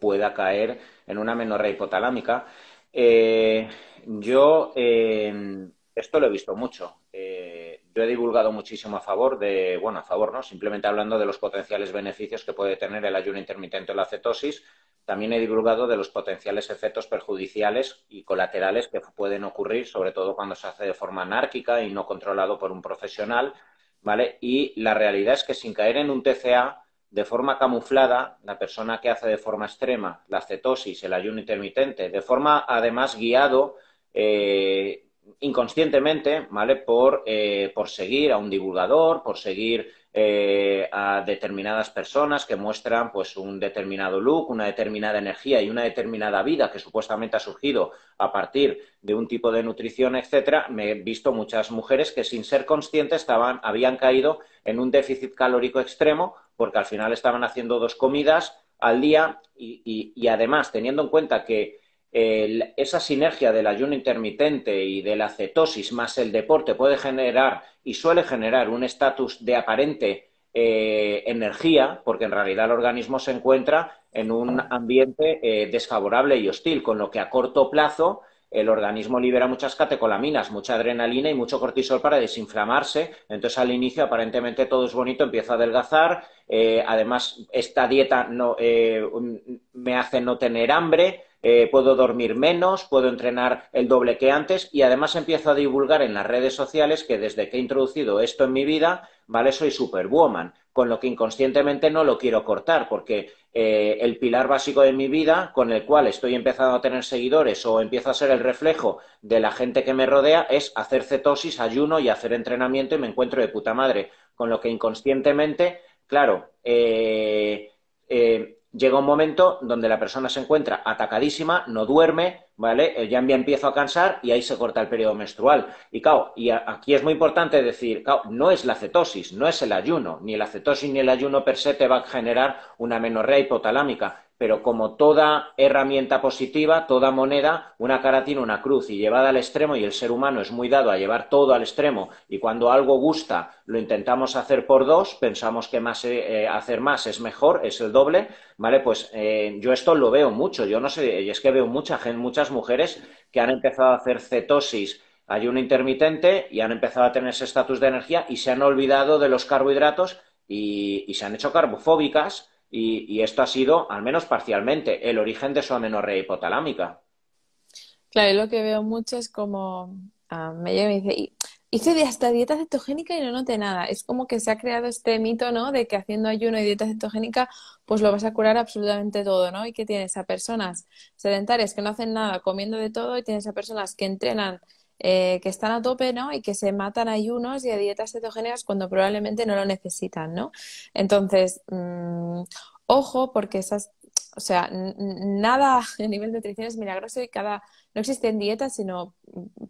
pueda caer en una menorrea hipotalámica. Yo esto lo he visto mucho. Yo he divulgado muchísimo a favor de, bueno, a favor, ¿no? Simplemente hablando de los potenciales beneficios que puede tener el ayuno intermitente o la cetosis. También he divulgado de los potenciales efectos perjudiciales y colaterales que pueden ocurrir, sobre todo cuando se hace de forma anárquica y no controlado por un profesional, ¿vale? Y la realidad es que sin caer en un TCA, de forma camuflada, la persona que hace de forma extrema la cetosis, el ayuno intermitente, de forma además guiado inconscientemente, ¿vale? Por seguir a un divulgador, por seguir a determinadas personas que muestran pues un determinado look, una determinada energía y una determinada vida que supuestamente ha surgido a partir de un tipo de nutrición, etcétera. Me he visto muchas mujeres que sin ser conscientes habían caído en un déficit calórico extremo porque al final estaban haciendo 2 comidas al día y además teniendo en cuenta que esa sinergia del ayuno intermitente y de la cetosis más el deporte puede generar y suele generar un estatus de aparente energía, porque en realidad el organismo se encuentra en un ambiente desfavorable y hostil, con lo que a corto plazo el organismo libera muchas catecolaminas, mucha adrenalina y mucho cortisol para desinflamarse. Entonces, al inicio, aparentemente todo es bonito, empiezo a adelgazar. Además, esta dieta no, me hace no tener hambre. Puedo dormir menos, puedo entrenar el doble que antes y además empiezo a divulgar en las redes sociales que desde que he introducido esto en mi vida, ¿vale? Soy superwoman, con lo que inconscientemente no lo quiero cortar porque el pilar básico de mi vida con el cual estoy empezando a tener seguidores o empiezo a ser el reflejo de la gente que me rodea es hacer cetosis, ayuno y hacer entrenamiento y me encuentro de puta madre, con lo que inconscientemente, claro, llega un momento donde la persona se encuentra atacadísima, no duerme, ¿vale? Ya me empiezo a cansar y ahí se corta el periodo menstrual. Y claro, aquí es muy importante decir, claro, no es la cetosis, no es el ayuno, ni la cetosis ni el ayuno per se te va a generar una menorrea hipotalámica, pero como toda herramienta positiva, toda moneda, una cara tiene una cruz y llevada al extremo y el ser humano es muy dado a llevar todo al extremo y cuando algo gusta lo intentamos hacer por dos, pensamos que hacer más es mejor, es el doble, ¿vale? Pues yo esto lo veo mucho, yo no sé, y es que veo muchas mujeres que han empezado a hacer cetosis, ayuno intermitente y han empezado a tener ese estatus de energía y se han olvidado de los carbohidratos y se han hecho carbofóbicas y esto ha sido, al menos parcialmente, el origen de su amenorrea hipotalámica. Claro, y lo que veo mucho es como me llega y me dice, hice hasta dieta cetogénica y no noté nada. Es como que se ha creado este mito, ¿no? De que haciendo ayuno y dieta cetogénica, pues lo vas a curar absolutamente todo, ¿no? Y que tienes a personas sedentarias que no hacen nada comiendo de todo y tienes a personas que entrenan, que están a tope, ¿no? Y que se matan a ayunos y a dietas cetogénicas cuando probablemente no lo necesitan, ¿no? Entonces, ojo, porque esas, o sea, nada a nivel de nutrición es milagroso y no existen dietas, sino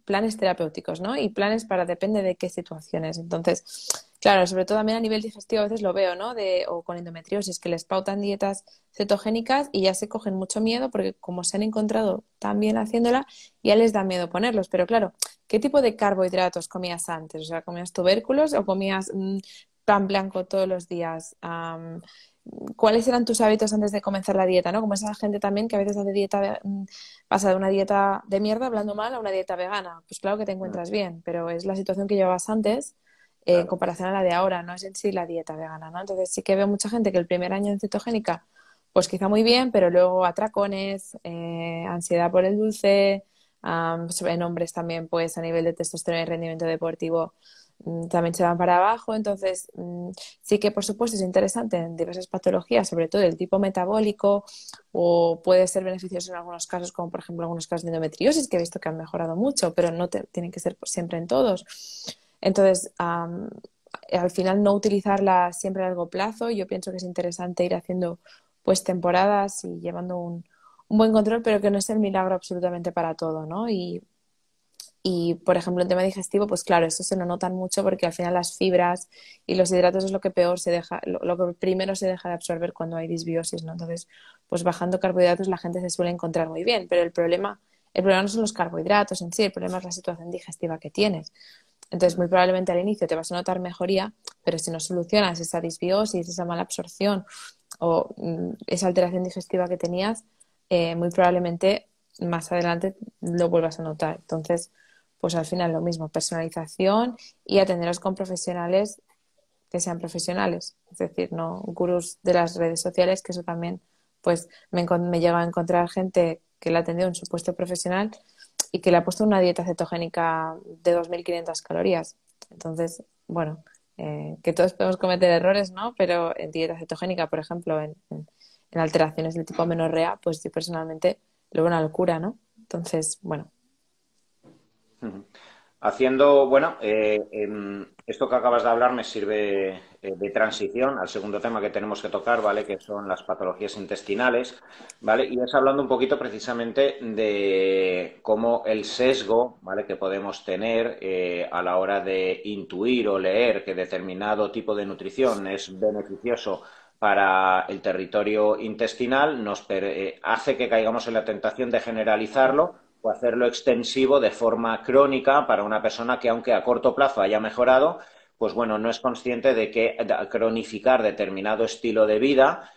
planes terapéuticos, ¿no? Y planes para depende de qué situaciones. Entonces, claro, sobre todo también a nivel digestivo a veces lo veo, ¿no? O con endometriosis, que les pautan dietas cetogénicas y ya se cogen mucho miedo porque como se han encontrado tan bien haciéndola, ya les da miedo ponerlos. Pero claro, ¿qué tipo de carbohidratos comías antes? O sea, ¿comías tubérculos o comías pan blanco todos los días? ¿Cuáles eran tus hábitos antes de comenzar la dieta, ¿no? Como esa gente también que a veces hace dieta, pasa de una dieta de mierda hablando mal a una dieta vegana. Pues claro que te Mm, encuentras bien, pero es la situación que llevabas antes en claro. comparación a la de ahora, no es en sí la dieta vegana, ¿no? Entonces sí que veo mucha gente que el primer año en cetogénica, pues quizá muy bien, pero luego atracones, ansiedad por el dulce, en hombres también, pues a nivel de testosterona y rendimiento deportivo también se van para abajo. Entonces, sí que por supuesto es interesante en diversas patologías, sobre todo el tipo metabólico, o puede ser beneficioso en algunos casos, como por ejemplo algunos casos de endometriosis, que he visto que han mejorado mucho, pero no tienen que ser siempre en todos. Entonces, al final no utilizarla siempre a largo plazo, yo pienso que es interesante ir haciendo pues temporadas y llevando un buen control, pero que no es el milagro absolutamente para todo, ¿no? Y, por ejemplo, en tema digestivo, pues claro, eso se lo notan mucho porque al final las fibras y los hidratos es lo que peor se deja, lo que primero se deja de absorber cuando hay disbiosis, ¿no? Entonces, pues bajando carbohidratos la gente se suele encontrar muy bien, pero el problema no son los carbohidratos en sí, el problema es la situación digestiva que tienes. Entonces, muy probablemente al inicio te vas a notar mejoría, pero si no solucionas esa disbiosis, esa mala absorción o esa alteración digestiva que tenías, muy probablemente más adelante lo vuelvas a notar. Entonces, pues al final lo mismo, personalización y atenderos con profesionales que sean profesionales, es decir, no gurús de las redes sociales, que eso también, pues me llega a encontrar gente que la ha atendido en su puesto profesional y que le ha puesto una dieta cetogénica de 2.500 calorías. Entonces, bueno, que todos podemos cometer errores, ¿no? Pero en dieta cetogénica, por ejemplo, en alteraciones del tipo amenorrea, pues yo personalmente lo veo una locura, ¿no? Entonces, bueno. Ujú. Haciendo, bueno, esto que acabas de hablar me sirve de transición al segundo tema que tenemos que tocar, ¿vale? Que son las patologías intestinales, ¿vale? Y es hablando un poquito precisamente de cómo el sesgo, ¿vale? Que podemos tener a la hora de intuir o leer que determinado tipo de nutrición es beneficioso para el territorio intestinal, hace que caigamos en la tentación de generalizarlo o hacerlo extensivo de forma crónica para una persona que, aunque a corto plazo haya mejorado, pues bueno, no es consciente de que cronificar determinado estilo de vida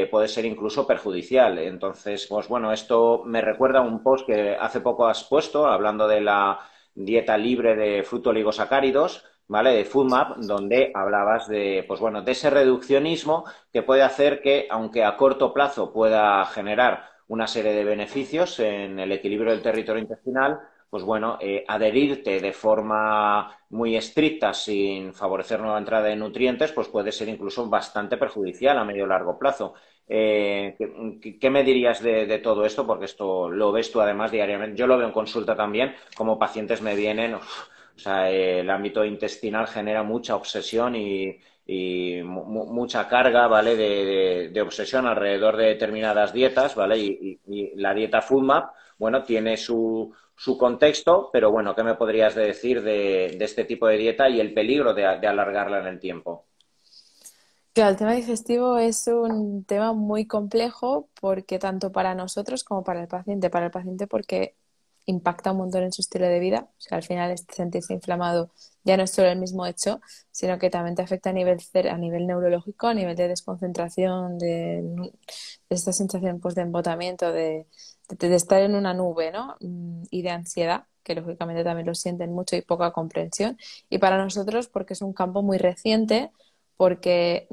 puede ser incluso perjudicial. Entonces, pues bueno, esto me recuerda a un post que hace poco has puesto hablando de la dieta libre de fructoligosacáridos, ¿vale? De FoodMap, donde hablabas de, pues bueno, de ese reduccionismo que puede hacer que, aunque a corto plazo pueda generar una serie de beneficios en el equilibrio del territorio intestinal, pues bueno, adherirte de forma muy estricta sin favorecer nueva entrada de nutrientes, pues puede ser incluso bastante perjudicial a medio o largo plazo. ¿Qué me dirías de todo esto? Porque esto lo ves tú además diariamente. Yo lo veo en consulta también, como pacientes me vienen, o sea, el ámbito intestinal genera mucha obsesión y mucha carga, ¿vale? De obsesión alrededor de determinadas dietas, ¿vale? Y la dieta FoodMap, bueno, tiene su contexto, pero bueno, ¿qué me podrías decir de este tipo de dieta y el peligro de alargarla en el tiempo? Claro, el tema digestivo es un tema muy complejo porque tanto para nosotros como para el paciente porque impacta un montón en su estilo de vida, o sea, al final sentirse inflamado ya no es solo el mismo hecho, sino que también te afecta a nivel neurológico, a nivel de desconcentración, de esta sensación pues de embotamiento, de estar en una nube, ¿no? Y de ansiedad, que lógicamente también lo sienten mucho y poca comprensión. Y para nosotros, porque es un campo muy reciente, porque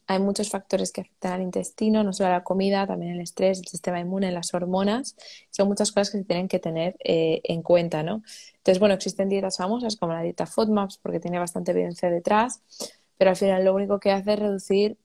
hay muchos factores que afectan al intestino, no solo a la comida, también el estrés, el sistema inmune, las hormonas. Son muchas cosas que se tienen que tener en cuenta, ¿no? Entonces, bueno, existen dietas famosas como la dieta FODMAPs porque tiene bastante evidencia detrás, pero al final lo único que hace es reducir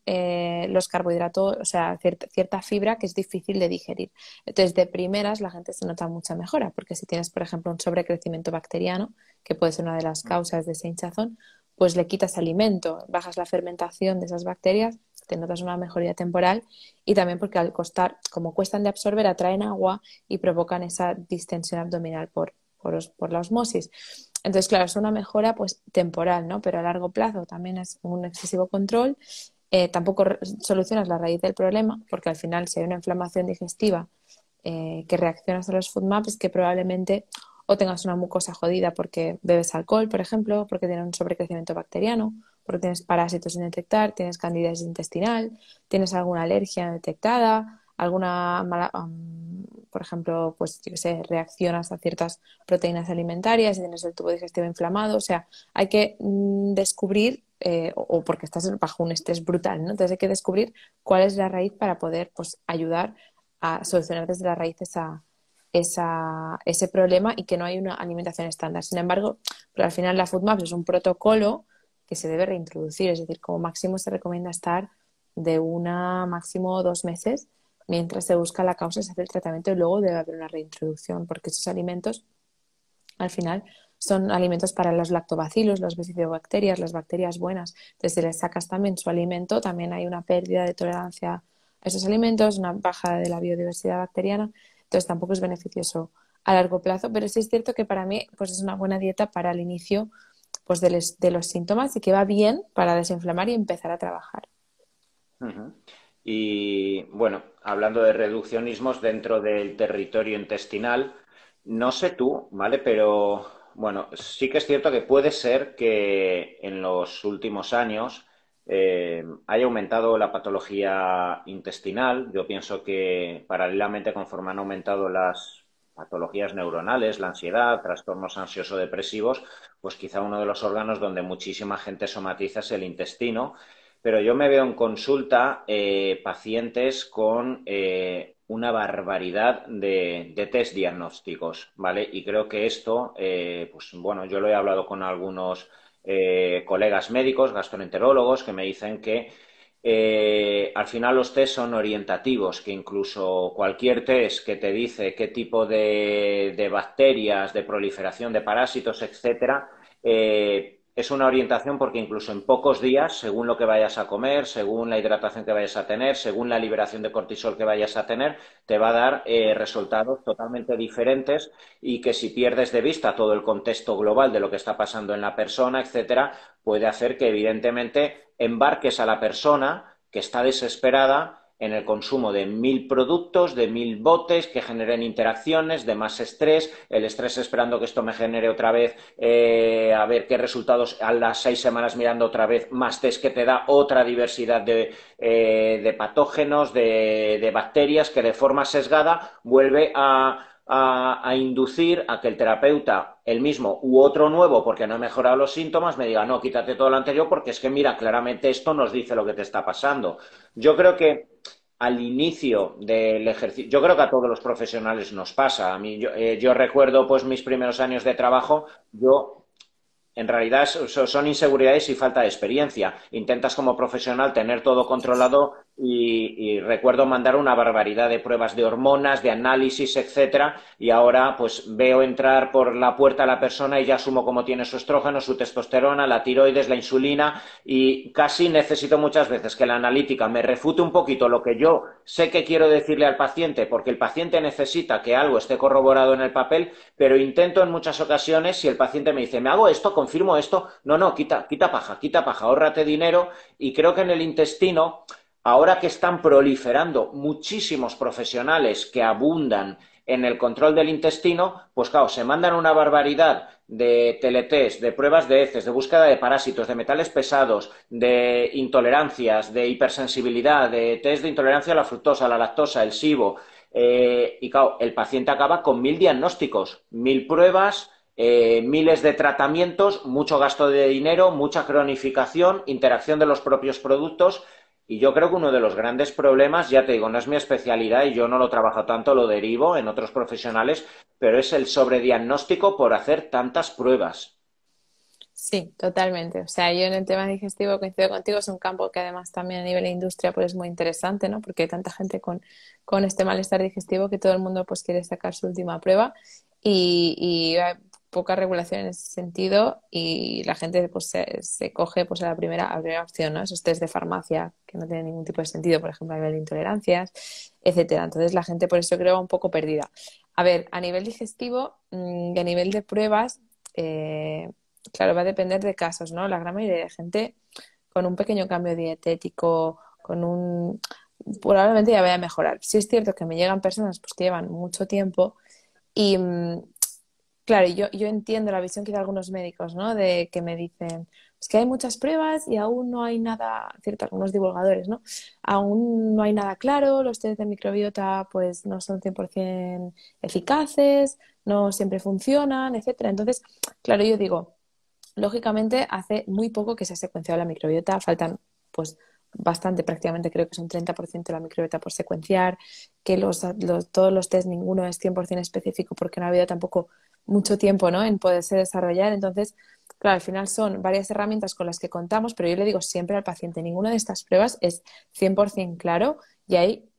los carbohidratos, o sea, cierta fibra que es difícil de digerir. Entonces, de primeras la gente se nota mucha mejora, porque si tienes, por ejemplo, un sobrecrecimiento bacteriano, que puede ser una de las causas de ese hinchazón, pues le quitas alimento, bajas la fermentación de esas bacterias, te notas una mejoría temporal y también porque al costar, como cuestan de absorber, atraen agua y provocan esa distensión abdominal por la osmosis. Entonces, claro, es una mejora pues temporal, ¿no? Pero a largo plazo también es un excesivo control. Tampoco solucionas la raíz del problema, porque al final si hay una inflamación digestiva que reaccionas a los FODMAPs es que probablemente o tengas una mucosa jodida porque bebes alcohol, por ejemplo, porque tienes un sobrecrecimiento bacteriano, porque tienes parásitos sin detectar, tienes candidiasis intestinal, tienes alguna alergia detectada, alguna mala, por ejemplo, pues yo qué sé, reaccionas a ciertas proteínas alimentarias y tienes el tubo digestivo inflamado, o sea, hay que descubrir o porque estás bajo un estrés brutal, ¿no? Entonces hay que descubrir cuál es la raíz para poder pues ayudar a solucionar desde la raíz ese problema y que no hay una alimentación estándar. Sin embargo, pero al final la FoodMaps es un protocolo que se debe reintroducir, es decir, como máximo se recomienda estar de una máximo 2 meses mientras se busca la causa, se hace el tratamiento y luego debe haber una reintroducción, porque esos alimentos al final son alimentos para los lactobacilos, las bacterias, las bacterias buenas. Entonces, si les sacas también su alimento, también hay una pérdida de tolerancia a esos alimentos, una baja de la biodiversidad bacteriana. Entonces, tampoco es beneficioso a largo plazo, pero sí es cierto que para mí pues es una buena dieta para el inicio pues de los síntomas y que va bien para desinflamar y empezar a trabajar. Ujú. Y bueno, hablando de reduccionismos dentro del territorio intestinal, no sé tú, ¿vale? Pero bueno, sí que es cierto que puede ser que en los últimos años haya aumentado la patología intestinal. Yo pienso que paralelamente conforme han aumentado las patologías neuronales, la ansiedad, trastornos ansioso-depresivos, pues quizá uno de los órganos donde muchísima gente somatiza es el intestino, pero yo me veo en consulta pacientes con una barbaridad de test diagnósticos, ¿vale? Y creo que esto, pues bueno, yo lo he hablado con algunos colegas médicos, gastroenterólogos, que me dicen que al final los test son orientativos, que incluso cualquier test que te dice qué tipo de bacterias, de proliferación de parásitos, etcétera, es una orientación porque incluso en pocos días, según lo que vayas a comer, según la hidratación que vayas a tener, según la liberación de cortisol que vayas a tener, te va a dar resultados totalmente diferentes y que si pierdes de vista todo el contexto global de lo que está pasando en la persona, etcétera, puede hacer que evidentemente embarques a la persona que está desesperada en el consumo de 1000 productos, de 1000 botes que generen interacciones, de más estrés, el estrés esperando que esto me genere otra vez, a ver qué resultados a las 6 semanas mirando otra vez, más test que te da otra diversidad de patógenos, de bacterias que de forma sesgada vuelve a inducir a que el terapeuta, el mismo u otro nuevo, porque no he mejorado los síntomas, me diga, no, quítate todo lo anterior porque es que mira, claramente esto nos dice lo que te está pasando. Yo creo que al inicio del ejercicio, yo creo que a todos los profesionales nos pasa. A mí, yo recuerdo pues mis primeros años de trabajo, yo en realidad son inseguridades y falta de experiencia. Intentas como profesional tener todo controlado y recuerdo mandar una barbaridad de pruebas de hormonas, de análisis, etcétera, y ahora pues veo entrar por la puerta a la persona y ya asumo cómo tiene su estrógeno, su testosterona, la tiroides, la insulina y casi necesito muchas veces que la analítica me refute un poquito lo que yo sé que quiero decirle al paciente porque el paciente necesita que algo esté corroborado en el papel, pero intento en muchas ocasiones, si el paciente me dice, me hago esto, confirmo esto, no, no, quita paja, ahórrate dinero y creo que en el intestino, ahora que están proliferando muchísimos profesionales que abundan en el control del intestino, pues claro, se mandan una barbaridad de teletest, de pruebas de heces, de búsqueda de parásitos, de metales pesados, de intolerancias, de hipersensibilidad, de test de intolerancia a la fructosa, a la lactosa, el SIBO, y claro, el paciente acaba con 1000 diagnósticos, 1000 pruebas, miles de tratamientos, mucho gasto de dinero, mucha cronificación, interacción de los propios productos. Y yo creo que uno de los grandes problemas, ya te digo, no es mi especialidad y yo no lo trabajo tanto, lo derivo en otros profesionales, pero es el sobrediagnóstico por hacer tantas pruebas. Sí, totalmente. O sea, yo en el tema digestivo coincido contigo, es un campo que además también a nivel de industria pues es muy interesante, ¿no? Porque hay tanta gente con este malestar digestivo que todo el mundo pues quiere sacar su última prueba y hay poca regulación en ese sentido y la gente pues se coge pues a la primera opción, ¿no? Esos test de farmacia que no tienen ningún tipo de sentido, por ejemplo, a nivel de intolerancias, etcétera. Entonces la gente por eso creo va un poco perdida. A ver, a nivel digestivo y a nivel de pruebas, claro, va a depender de casos, ¿no? La gran mayoría de gente con un pequeño cambio dietético, probablemente ya vaya a mejorar. Sí es cierto que me llegan personas pues, que llevan mucho tiempo y, claro, yo entiendo la visión que da algunos médicos, ¿no? De que me dicen, es que hay muchas pruebas y aún no hay nada, cierto, algunos divulgadores, ¿no? Aún no hay nada claro, los test de microbiota pues no son 100% eficaces, no siempre funcionan, etcétera. Entonces, claro, yo digo, lógicamente, hace muy poco que se ha secuenciado la microbiota, faltan pues bastante, prácticamente creo que es un 30% de la microbiota por secuenciar, que todos los test, ninguno es 100% específico porque no ha habido tampoco mucho tiempo, ¿no? en poderse desarrollar. Entonces, claro, al final son varias herramientas con las que contamos, pero yo le digo siempre al paciente, ninguna de estas pruebas es 100% claro y hay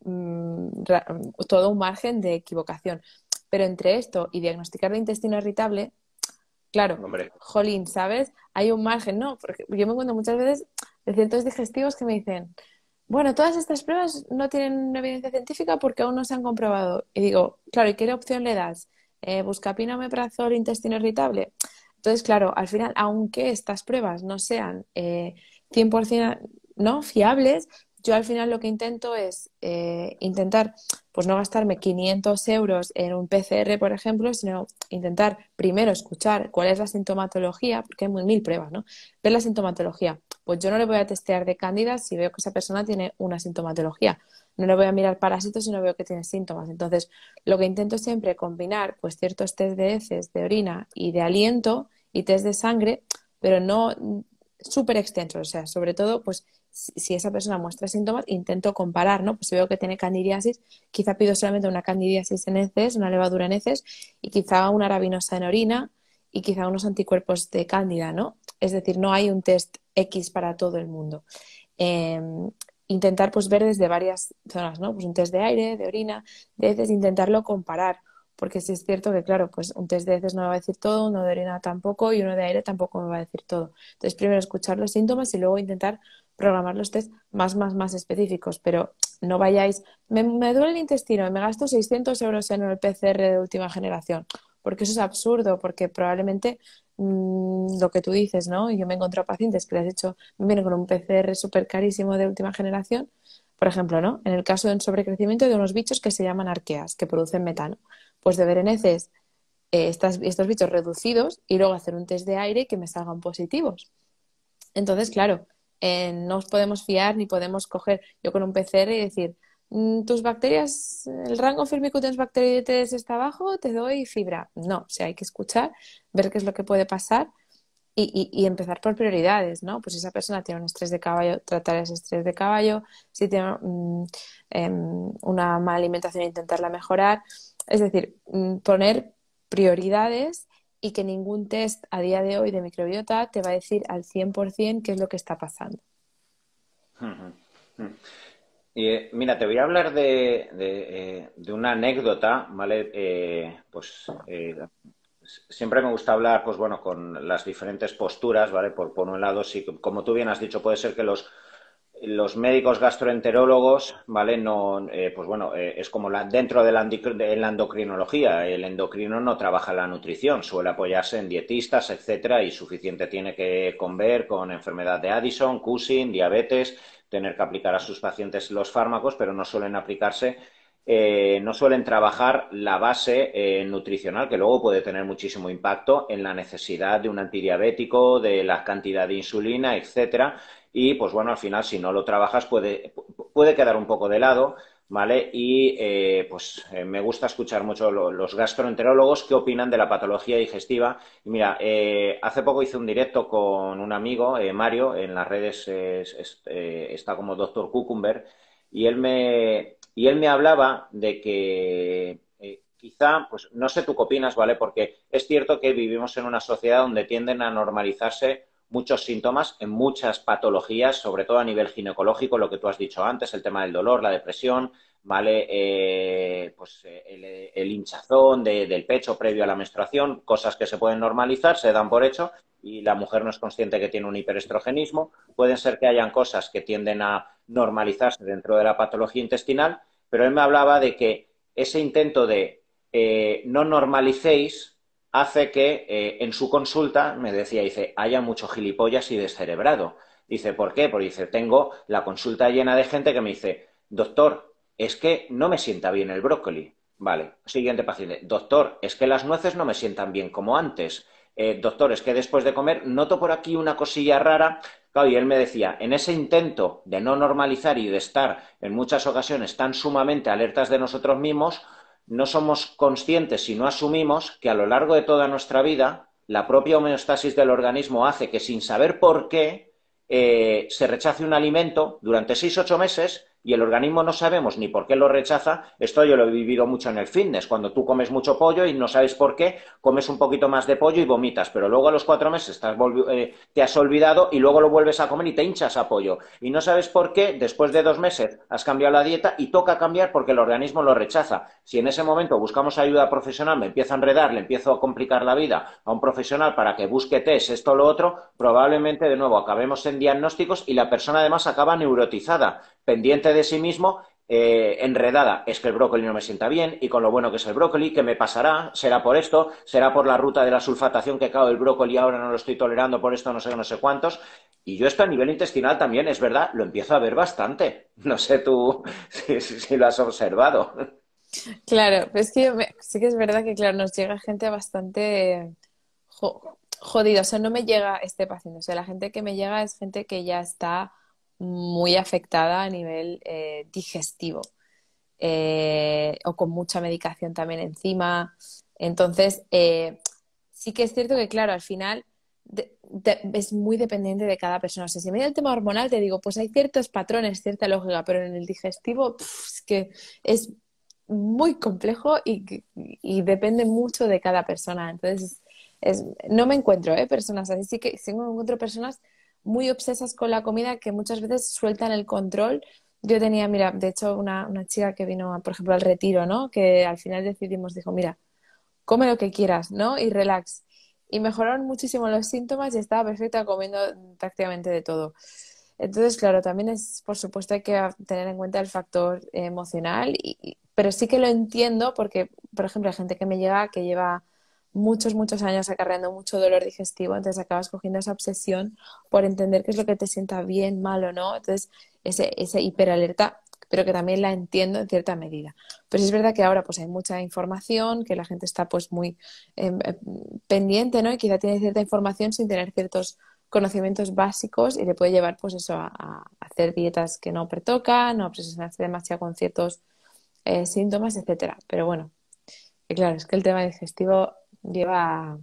todo un margen de equivocación. Pero entre esto y diagnosticar el intestino irritable, claro, Hombre, jolín, ¿sabes? Hay un margen, ¿no? Porque yo me encuentro muchas veces de ciertos digestivos que me dicen, bueno, todas estas pruebas no tienen evidencia científica porque aún no se han comprobado. Y digo, claro, ¿y qué opción le das? Buscapina, omeprazol, intestino irritable. Entonces, claro, al final, aunque estas pruebas no sean 100% ¿no? fiables, yo al final lo que intento es intentar pues no gastarme 500 euros en un PCR, por ejemplo, sino intentar primero escuchar cuál es la sintomatología, porque hay mil pruebas, ¿no? Ver la sintomatología. Pues yo no le voy a testear de cándida si veo que esa persona tiene una sintomatología. No le voy a mirar parásitos si no veo que tiene síntomas. Entonces, lo que intento siempre es combinar pues ciertos test de heces, de orina y de aliento y test de sangre, pero no súper extensos. O sea, sobre todo, pues si esa persona muestra síntomas, intento comparar, ¿no? Pues si veo que tiene candidiasis, quizá pido solamente una candidiasis en heces, una levadura en heces, y quizá una rabinosa en orina, y quizá unos anticuerpos de cándida, ¿no? Es decir, no hay un test X para todo el mundo. Eh, Intentar pues ver desde varias zonas, ¿no? Pues un test de aire, de orina, de heces, intentarlo comparar, porque sí es cierto que, claro, pues un test de heces no me va a decir todo, uno de orina tampoco y uno de aire tampoco me va a decir todo. Entonces, primero escuchar los síntomas y luego intentar programar los test más específicos, pero no vayáis, me duele el intestino y me gasto 600 euros en el PCR de última generación, porque eso es absurdo, porque probablemente lo que tú dices, ¿no? Yo me he encontrado pacientes que les he hecho, me vienen con un PCR súper carísimo de última generación, por ejemplo, ¿no? En el caso del sobrecrecimiento de unos bichos que se llaman arqueas, que producen metano, pues de ver en heces estos bichos reducidos y luego hacer un test de aire que me salgan positivos. Entonces, claro, no os podemos fiar ni podemos coger yo con un PCR y decir, tus bacterias, el rango Firmicutens bacteroidetes está bajo, te doy fibra. No, o sea, hay que escuchar, ver qué es lo que puede pasar y empezar por prioridades, ¿no? Pues si esa persona tiene un estrés de caballo, tratar ese estrés de caballo, si tiene una mala alimentación, intentarla mejorar. Es decir, poner prioridades y que ningún test a día de hoy de microbiota te va a decir al 100% qué es lo que está pasando. y, mira, te voy a hablar de una anécdota, ¿vale? Siempre me gusta hablar, pues bueno, con las diferentes posturas, ¿vale? Por un lado, sí, como tú bien has dicho, puede ser que los médicos gastroenterólogos, ¿vale? No, pues bueno, es como dentro de la endocrinología. El endocrino no trabaja la nutrición, suele apoyarse en dietistas, etcétera, y suficiente tiene que con ver con enfermedad de Addison, Cushing, diabetes, tener que aplicar a sus pacientes los fármacos, pero no suelen trabajar la base nutricional, que luego puede tener muchísimo impacto en la necesidad de un antidiabético, de la cantidad de insulina, etcétera. Y pues bueno, al final, si no lo trabajas, puede quedar un poco de lado. ¿vale? Y me gusta escuchar mucho los gastroenterólogos qué opinan de la patología digestiva. Y mira, hace poco hice un directo con un amigo, Mario, en las redes está como Doctor Cucumber, y él me hablaba de que quizá, pues no sé tú qué opinas, ¿vale? Porque es cierto que vivimos en una sociedad donde tienden a normalizarse muchos síntomas en muchas patologías, sobre todo a nivel ginecológico, lo que tú has dicho antes, el tema del dolor, la depresión, ¿vale? El hinchazón del pecho previo a la menstruación, cosas que se pueden normalizar, se dan por hecho y la mujer no es consciente que tiene un hiperestrogenismo. Pueden ser que hayan cosas que tienden a normalizarse dentro de la patología intestinal, pero él me hablaba de que ese intento de no normalicéis hace que en su consulta, me decía, dice, haya mucho gilipollas y descerebrado. Dice, ¿por qué? Porque dice, tengo la consulta llena de gente que me dice, doctor, es que no me sienta bien el brócoli. Vale, siguiente paciente. Doctor, es que las nueces no me sientan bien como antes. Doctor, es que después de comer noto por aquí una cosilla rara. Claro, y él me decía, en ese intento de no normalizar y de estar en muchas ocasiones tan sumamente alertas de nosotros mismos, no somos conscientes y no asumimos que a lo largo de toda nuestra vida la propia homeostasis del organismo hace que sin saber por qué se rechace un alimento durante 6 u 8 meses y el organismo no sabemos ni por qué lo rechaza. Esto yo lo he vivido mucho en el fitness, cuando tú comes mucho pollo y no sabes por qué, comes un poquito más de pollo y vomitas, pero luego a los 4 meses te has olvidado y luego lo vuelves a comer y te hinchas a pollo. Y no sabes por qué, después de 2 meses has cambiado la dieta y toca cambiar porque el organismo lo rechaza. Si en ese momento buscamos ayuda profesional, me empiezo a enredar, le empiezo a complicar la vida a un profesional para que busque test, esto o lo otro, probablemente de nuevo acabemos en diagnósticos y la persona además acaba neurotizada, pendiente de sí mismo, enredada. Es que el brócoli no me sienta bien y con lo bueno que es el brócoli, ¿qué me pasará? ¿Será por esto? ¿Será por la ruta de la sulfatación que cago el brócoli ahora no lo estoy tolerando por esto, no sé, no sé cuántos? Y yo esto a nivel intestinal también, es verdad, lo empiezo a ver bastante. No sé tú si lo has observado. Claro, es que sí que es verdad que, claro, nos llega gente bastante jodida. O sea, no me llega este paciente. O sea, la gente que me llega es gente que ya está muy afectada a nivel digestivo o con mucha medicación también encima. Entonces, sí que es cierto que, claro, al final es muy dependiente de cada persona. O sea, si me da el tema hormonal, te digo, pues hay ciertos patrones, cierta lógica, pero en el digestivo es que es muy complejo y depende mucho de cada persona. Entonces, no me encuentro, personas así, sí me encuentro personas muy obsesas con la comida que muchas veces sueltan el control. Yo tenía, mira, de hecho, una chica que vino, por ejemplo, al retiro, ¿no? Que al final decidimos, dijo, mira, come lo que quieras, ¿no? Y relax. Y mejoraron muchísimo los síntomas y estaba perfecta comiendo prácticamente de todo. Entonces, claro, también es, por supuesto, hay que tener en cuenta el factor emocional, pero sí que lo entiendo porque, por ejemplo, hay gente que me llega que lleva muchos, muchos años acarreando mucho dolor digestivo, entonces acabas cogiendo esa obsesión por entender qué es lo que te sienta bien, mal o no. Entonces, ese hiperalerta, pero que también la entiendo en cierta medida. Pero sí es verdad que ahora pues hay mucha información, que la gente está pues muy pendiente, ¿no? Y quizá tiene cierta información sin tener ciertos conocimientos básicos y le puede llevar pues eso a hacer dietas que no pertocan, o obsesionarse demasiado con ciertos síntomas, etcétera. Pero bueno, y claro, es que el tema digestivo lleva,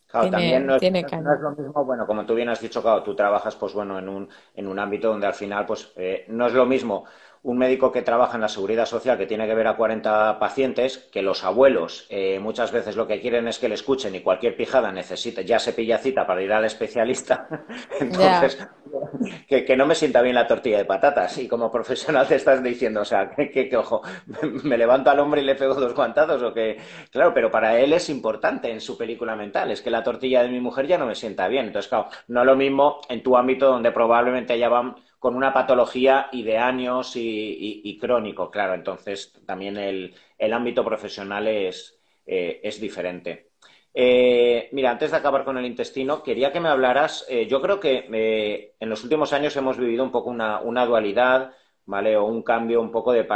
Claro, también tiene, no es, tiene no es caña. lo mismo, bueno, como tú bien has dicho, claro, tú trabajas, pues bueno, en un ámbito donde al final, pues no es lo mismo un médico que trabaja en la seguridad social que tiene que ver a 40 pacientes, que los abuelos muchas veces lo que quieren es que le escuchen y cualquier pijada necesita, ya se pilla cita para ir al especialista. Ya, Entonces, que no me sienta bien la tortilla de patatas y como profesional te estás diciendo, o sea, que ojo, me levanto al hombre y le pego 2 guantazos o que, claro, pero para él es importante en su película mental, es que la tortilla de mi mujer ya no me sienta bien. Entonces, claro, no es lo mismo en tu ámbito donde probablemente ya van con una patología y de años y crónico, claro, entonces también el ámbito profesional es diferente. Mira, antes de acabar con el intestino, quería que me hablaras, yo creo que en los últimos años hemos vivido un poco una dualidad, ¿vale? O un cambio un poco de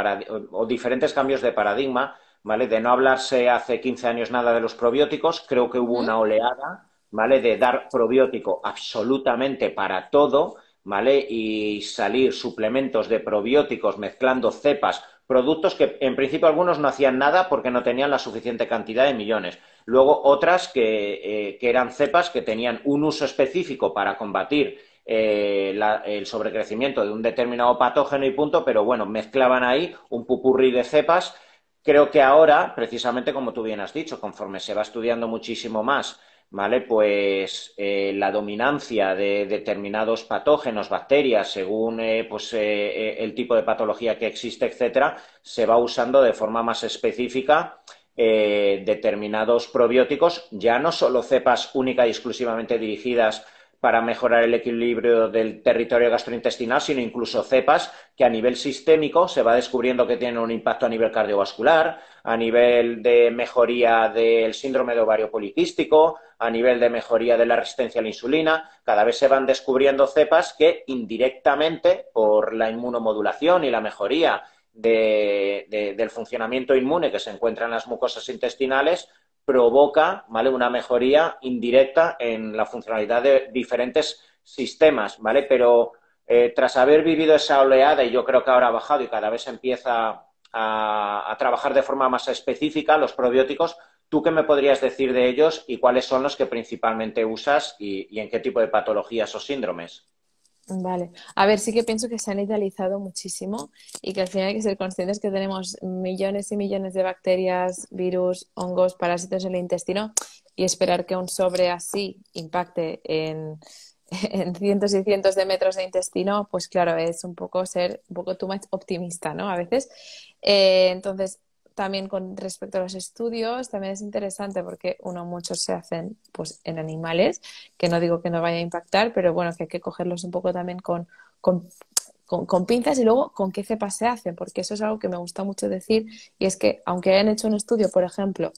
o diferentes cambios de paradigma, ¿vale? De no hablarse hace 15 años nada de los probióticos, creo que hubo ¿Mm? una oleada, ¿vale? De dar probiótico absolutamente para todo, ¿vale? Y salir suplementos de probióticos mezclando cepas productos que en principio algunos no hacían nada porque no tenían la suficiente cantidad de millones. Luego otras que eran cepas que tenían un uso específico para combatir el sobrecrecimiento de un determinado patógeno y punto, pero bueno, mezclaban ahí un pupurrí de cepas. Creo que ahora, precisamente como tú bien has dicho, conforme se va estudiando muchísimo más, ¿vale? Pues la dominancia de determinados patógenos, bacterias, según el tipo de patología que existe, etcétera, se va usando de forma más específica determinados probióticos, ya no solo cepas única y exclusivamente dirigidas para mejorar el equilibrio del territorio gastrointestinal, sino incluso cepas que a nivel sistémico se va descubriendo que tienen un impacto a nivel cardiovascular, a nivel de mejoría del síndrome de ovario poliquístico, a nivel de mejoría de la resistencia a la insulina. Cada vez se van descubriendo cepas que indirectamente, por la inmunomodulación y la mejoría del funcionamiento inmune que se encuentra en las mucosas intestinales, provoca, ¿vale?, una mejoría indirecta en la funcionalidad de diferentes sistemas, ¿vale? Pero tras haber vivido esa oleada, y yo creo que ahora ha bajado y cada vez empieza a trabajar de forma más específica los probióticos, ¿tú qué me podrías decir de ellos y cuáles son los que principalmente usas y en qué tipo de patologías o síndromes? Vale. A ver, sí que pienso que se han idealizado muchísimo y que al final hay que ser conscientes que tenemos millones y millones de bacterias, virus, hongos, parásitos en el intestino y esperar que un sobre así impacte en cientos y cientos de metros de intestino, pues claro, es un poco ser un poco too much optimista, ¿no? A veces. Entonces, también con respecto a los estudios, también es interesante porque uno, muchos se hacen pues en animales, que no digo que no vaya a impactar, pero bueno, que hay que cogerlos un poco también con, con pinzas y luego con qué cepas se hacen, porque eso es algo que me gusta mucho decir, y es que aunque hayan hecho un estudio, por ejemplo,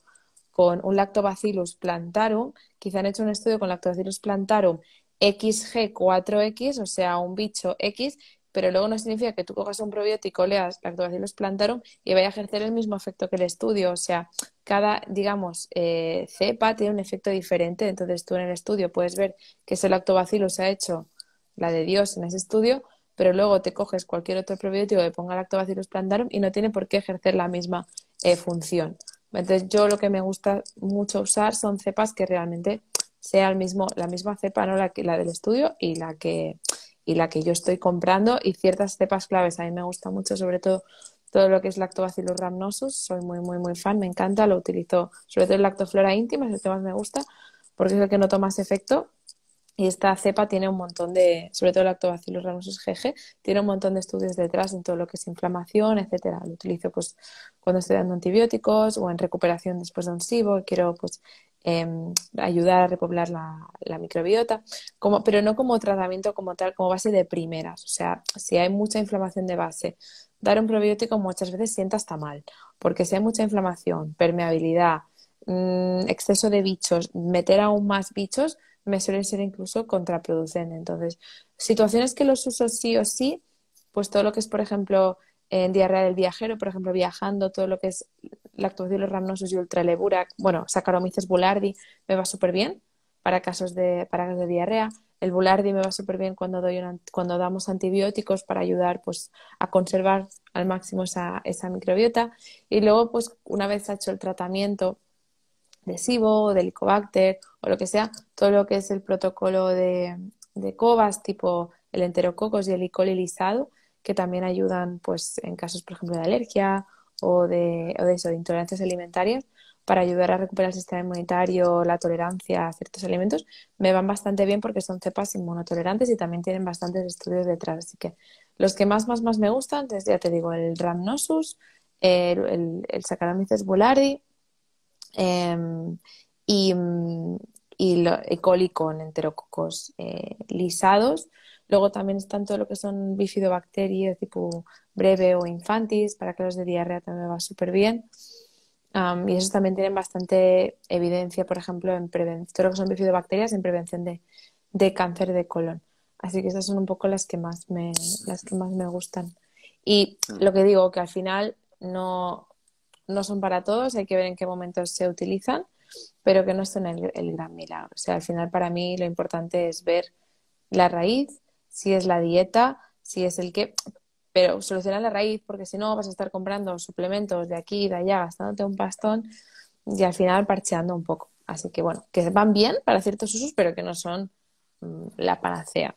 con un Lactobacillus plantarum, quizá han hecho un estudio con Lactobacillus plantarum XG4X, o sea, un bicho X, pero luego no significa que tú cojas un probiótico, leas Lactobacillus plantarum y vaya a ejercer el mismo efecto que el estudio. O sea, cada, digamos, cepa tiene un efecto diferente. Entonces tú en el estudio puedes ver que ese Lactobacillus ha hecho la de Dios en ese estudio, pero luego te coges cualquier otro probiótico que ponga Lactobacillus plantarum y no tiene por qué ejercer la misma función. Entonces yo lo que me gusta mucho usar son cepas que realmente sea la misma cepa, ¿no? La del estudio y la que yo estoy comprando y ciertas cepas claves. A mí me gusta mucho, sobre todo, todo lo que es Lactobacillus rhamnosus. Soy muy, muy, muy fan, me encanta. Lo utilizo, sobre todo el Lactoflora íntima, es el que más me gusta, porque es el que noto más efecto. Y esta cepa tiene un montón de, sobre todo el Lactobacillus rhamnosus GG, tiene un montón de estudios detrás en todo lo que es inflamación, etcétera. Lo utilizo pues cuando estoy dando antibióticos o en recuperación después de un SIBO, quiero pues ayudar a repoblar la microbiota, como, pero no como tratamiento como tal, como base de primeras. O sea, si hay mucha inflamación de base, dar un probiótico muchas veces sienta hasta mal, porque si hay mucha inflamación, permeabilidad, exceso de bichos, meter aún más bichos me suele ser incluso contraproducente. Entonces, situaciones que los uso sí o sí, pues todo lo que es, por ejemplo, en diarrea del viajero, por ejemplo, viajando, todo lo que es Lactobacillus rhamnosus y ultralebura, bueno, Saccharomyces boulardii me va súper bien para casos de diarrea. El Boulardii me va súper bien cuando damos antibióticos para ayudar pues, a conservar al máximo esa microbiota. Y luego, pues, una vez hecho el tratamiento de SIBO, de Helicobacter o lo que sea, todo lo que es el protocolo de COVAS, tipo el enterococos y el E. coli lisado, que también ayudan pues, en casos, por ejemplo, de alergia o de eso, de intolerancias alimentarias, para ayudar a recuperar el sistema inmunitario, la tolerancia a ciertos alimentos, me van bastante bien porque son cepas inmunotolerantes y también tienen bastantes estudios detrás. Así que los que más me gustan, ya te digo, el Rhamnosus, el Saccharomyces boulardii, eh, y, E. coli con enterococos lisados. Luego también están todo lo que son bifidobacterias tipo breve o infantis, para casos de diarrea también me va súper bien. Y esos también tienen bastante evidencia, por ejemplo, en prevención, todo lo que son bifidobacterias en prevención de cáncer de colon. Así que esas son un poco las que más me gustan. Y lo que digo, que al final no son para todos, hay que ver en qué momentos se utilizan, pero que no son el gran milagro. O sea, al final para mí lo importante es ver la raíz, si es la dieta, si es el qué. pero soluciona la raíz, porque si no vas a estar comprando suplementos de aquí y de allá, gastándote un pastón y al final parcheando un poco. Así que bueno, que van bien para ciertos usos, pero que no son la panacea.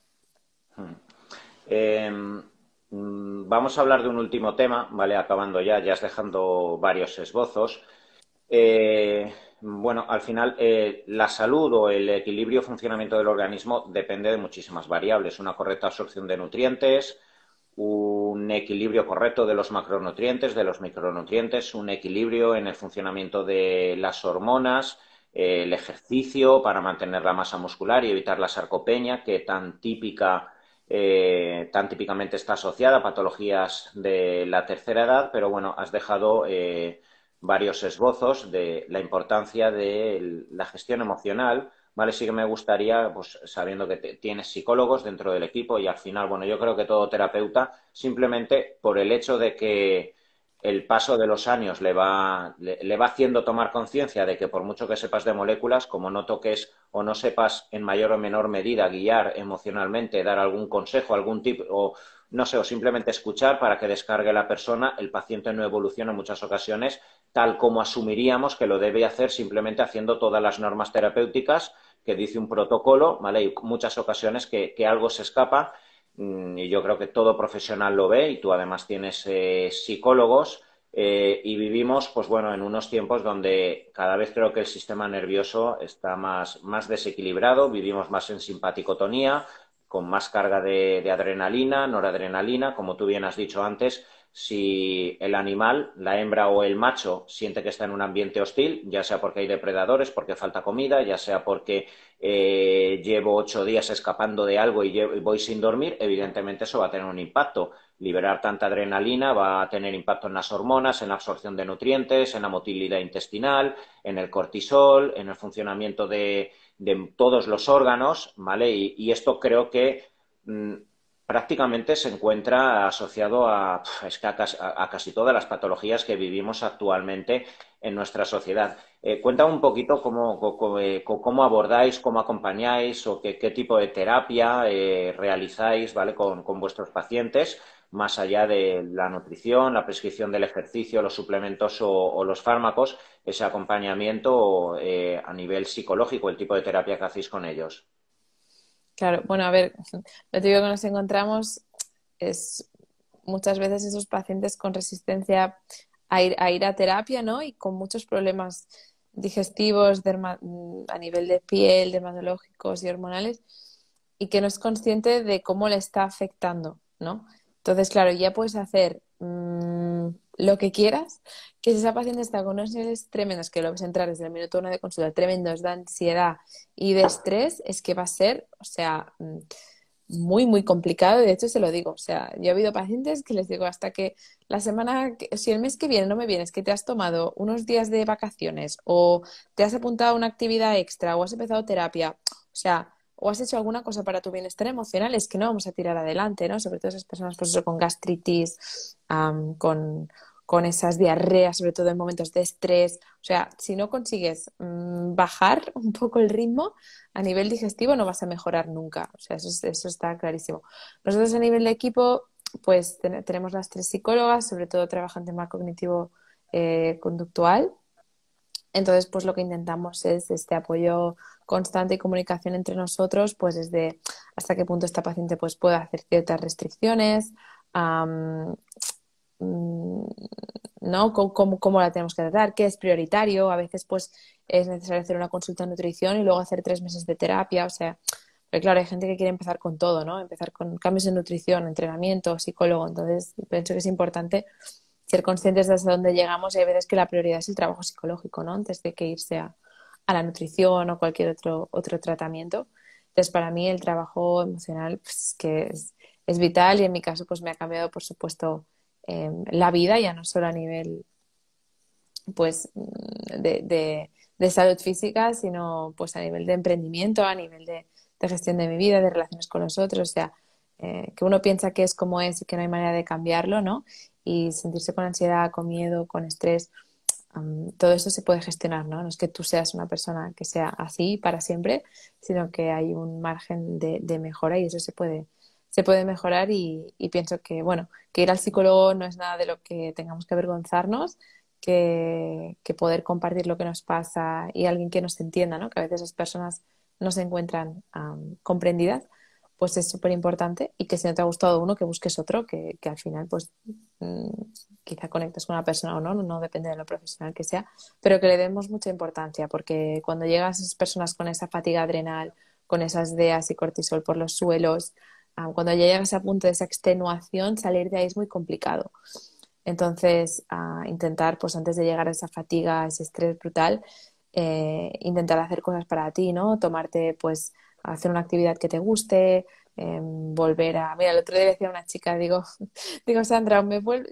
Eh, Vamos a hablar de un último tema, ¿vale? Acabando ya, ya has dejando varios esbozos. Bueno, al final la salud o el equilibrio funcionamiento del organismo depende de muchísimas variables. Una correcta absorción de nutrientes, un equilibrio correcto de los macronutrientes, de los micronutrientes, un equilibrio en el funcionamiento de las hormonas, el ejercicio para mantener la masa muscular y evitar la sarcopenia, que tan típicamente está asociada a patologías de la tercera edad, pero bueno, has dejado varios esbozos de la importancia de la gestión emocional. Vale, sí que me gustaría, pues sabiendo que tienes psicólogos dentro del equipo y al final, bueno, yo creo que todo terapeuta, simplemente por el hecho de que el paso de los años le va haciendo tomar conciencia de que por mucho que sepas de moléculas, como no toques o no sepas en mayor o menor medida guiar emocionalmente, dar algún consejo, algún tip o no sé, o simplemente escuchar para que descargue la persona, el paciente no evoluciona en muchas ocasiones tal como asumiríamos que lo debe hacer simplemente haciendo todas las normas terapéuticas que dice un protocolo, ¿vale? Y muchas ocasiones que algo se escapa y yo creo que todo profesional lo ve y tú además tienes psicólogos y vivimos, pues bueno, en unos tiempos donde cada vez creo que el sistema nervioso está más desequilibrado, vivimos más en simpaticotonía, con más carga de adrenalina, noradrenalina, como tú bien has dicho antes, si el animal, la hembra o el macho, siente que está en un ambiente hostil, ya sea porque hay depredadores, porque falta comida, ya sea porque llevo 8 días escapando de algo y voy sin dormir, evidentemente eso va a tener un impacto. Liberar tanta adrenalina va a tener impacto en las hormonas, en la absorción de nutrientes, en la motilidad intestinal, en el cortisol, en el funcionamiento de todos los órganos, ¿vale? Y esto creo que prácticamente se encuentra asociado es que a casi todas las patologías que vivimos actualmente en nuestra sociedad. Cuéntame un poquito cómo abordáis, cómo acompañáis o qué tipo de terapia realizáis, ¿vale? Con vuestros pacientes, más allá de la nutrición, la prescripción del ejercicio, los suplementos o los fármacos, ese acompañamiento a nivel psicológico, el tipo de terapia que hacéis con ellos. Claro, bueno, a ver, lo típico que nos encontramos es muchas veces esos pacientes con resistencia a ir a terapia, ¿no? Y con muchos problemas digestivos, a nivel de piel, dermatológicos y hormonales, y que no es consciente de cómo le está afectando, ¿no? Entonces, claro, ya puedes hacer lo que quieras, que si esa paciente está con unos niveles tremendos, que lo ves entrar desde el minuto 1 de consulta, tremendos de ansiedad y de estrés, es que va a ser, o sea, muy, muy complicado. Y de hecho, se lo digo, o sea, yo he habido pacientes que les digo hasta que si el mes que viene no me vienes, que te has tomado unos días de vacaciones o te has apuntado a una actividad extra o has empezado terapia, o sea, o has hecho alguna cosa para tu bienestar emocional, es que no vamos a tirar adelante, ¿no? Sobre todo esas personas, pues eso, con gastritis, con esas diarreas, sobre todo en momentos de estrés. O sea, si no consigues bajar un poco el ritmo a nivel digestivo, no vas a mejorar nunca. O sea, eso está clarísimo. Nosotros a nivel de equipo, pues tenemos las tres psicólogas, sobre todo trabajan tema cognitivo conductual. Entonces, pues lo que intentamos es este apoyo constante y comunicación entre nosotros, pues desde hasta qué punto esta paciente pues puede hacer ciertas restricciones, am, mm, ¿no? Cómo la tenemos que tratar, qué es prioritario. A veces pues es necesario hacer una consulta de nutrición y luego hacer 3 meses de terapia. O sea, pero claro, hay gente que quiere empezar con todo, ¿no? Empezar con cambios en nutrición, entrenamiento, psicólogo. Entonces, pienso que es importante ser conscientes de hasta dónde llegamos y hay veces que la prioridad es el trabajo psicológico, ¿no? Antes de que irse a la nutrición o cualquier otro tratamiento. Entonces, para mí el trabajo emocional pues, es vital y en mi caso pues me ha cambiado, por supuesto, la vida, ya no solo a nivel pues de salud física, sino pues a nivel de emprendimiento, a nivel de gestión de mi vida, de relaciones con los otros, o sea, que uno piensa que es como es y que no hay manera de cambiarlo, ¿no? Y sentirse con ansiedad, con miedo, con estrés, todo eso se puede gestionar, ¿no? No es que tú seas una persona que sea así para siempre, sino que hay un margen de mejora y eso se puede mejorar y pienso que, bueno, que ir al psicólogo no es nada de lo que tengamos que avergonzarnos, que poder compartir lo que nos pasa y alguien que nos entienda, ¿no? Que a veces las personas no se encuentran comprendidas, pues es súper importante y que si no te ha gustado uno, que busques otro, que al final, pues mm, quizá conectes con una persona o no, no depende de lo profesional que sea, pero que le demos mucha importancia, porque cuando llegan esas personas con esa fatiga adrenal, con esas DEAs y cortisol por los suelos, cuando ya llegas a punto de esa extenuación, salir de ahí es muy complicado. Entonces, intentar, pues antes de llegar a esa fatiga, a ese estrés brutal, intentar hacer cosas para ti, ¿no? Tomarte, pues, hacer una actividad que te guste, volver a... Mira, el otro día decía a una chica, digo, digo, Sandra,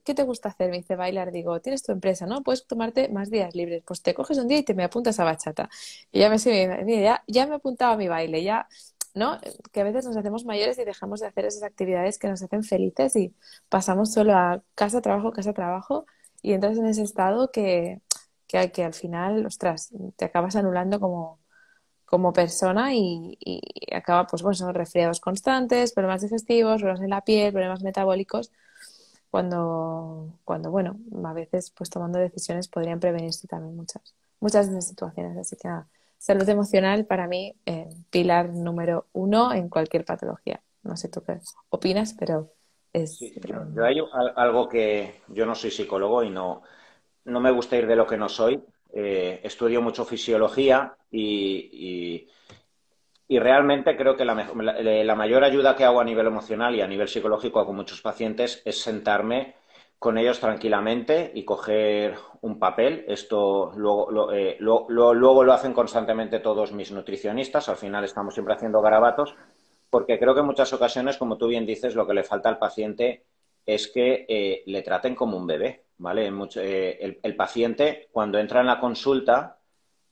¿qué te gusta hacer? Me dice, bailar. Digo, tienes tu empresa, ¿no? Puedes tomarte más días libres. Pues te coges un día y te me apuntas a bachata. Y ya me sé, mira, ya me he apuntado a mi baile, ya... ¿No? Que a veces nos hacemos mayores y dejamos de hacer esas actividades que nos hacen felices y pasamos solo a casa, trabajo y entras en ese estado que al final, ostras, te acabas anulando como persona y acaba, pues bueno, son resfriados constantes, problemas digestivos, problemas en la piel, problemas metabólicos, bueno, a veces pues tomando decisiones podrían prevenirse también muchas de esas situaciones. Así que nada, salud emocional para mí, pilar número uno en cualquier patología. No sé tú qué opinas, pero es... Sí, yo hay algo que yo no soy psicólogo y no me gusta ir de lo que no soy. Estudio mucho fisiología y realmente creo que la mayor ayuda que hago a nivel emocional y a nivel psicológico con muchos pacientes es sentarme con ellos tranquilamente y coger un papel. Esto luego lo hacen constantemente todos mis nutricionistas. Al final estamos siempre haciendo garabatos porque creo que en muchas ocasiones, como tú bien dices, lo que le falta al paciente es que le traten como un bebé, ¿vale? El paciente, cuando entra en la consulta,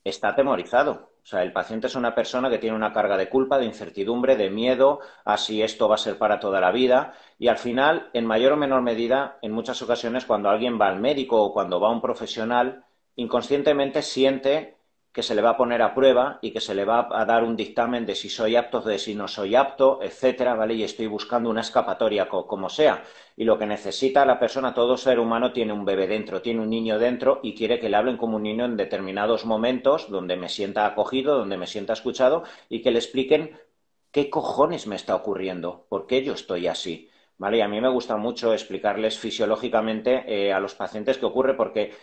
está atemorizado. O sea, el paciente es una persona que tiene una carga de culpa, de incertidumbre, de miedo a si esto va a ser para toda la vida. Y al final, en mayor o menor medida, en muchas ocasiones, cuando alguien va al médico o cuando va a un profesional, inconscientemente siente que se le va a poner a prueba y que se le va a dar un dictamen de si soy apto, de si no soy apto, etcétera, ¿vale? Y estoy buscando una escapatoria como sea. Y lo que necesita la persona, todo ser humano tiene un bebé dentro, tiene un niño dentro y quiere que le hablen como un niño en determinados momentos donde me sienta acogido, donde me sienta escuchado y que le expliquen qué cojones me está ocurriendo, por qué yo estoy así. ¿Vale? Y a mí me gusta mucho explicarles fisiológicamente a los pacientes qué ocurre porque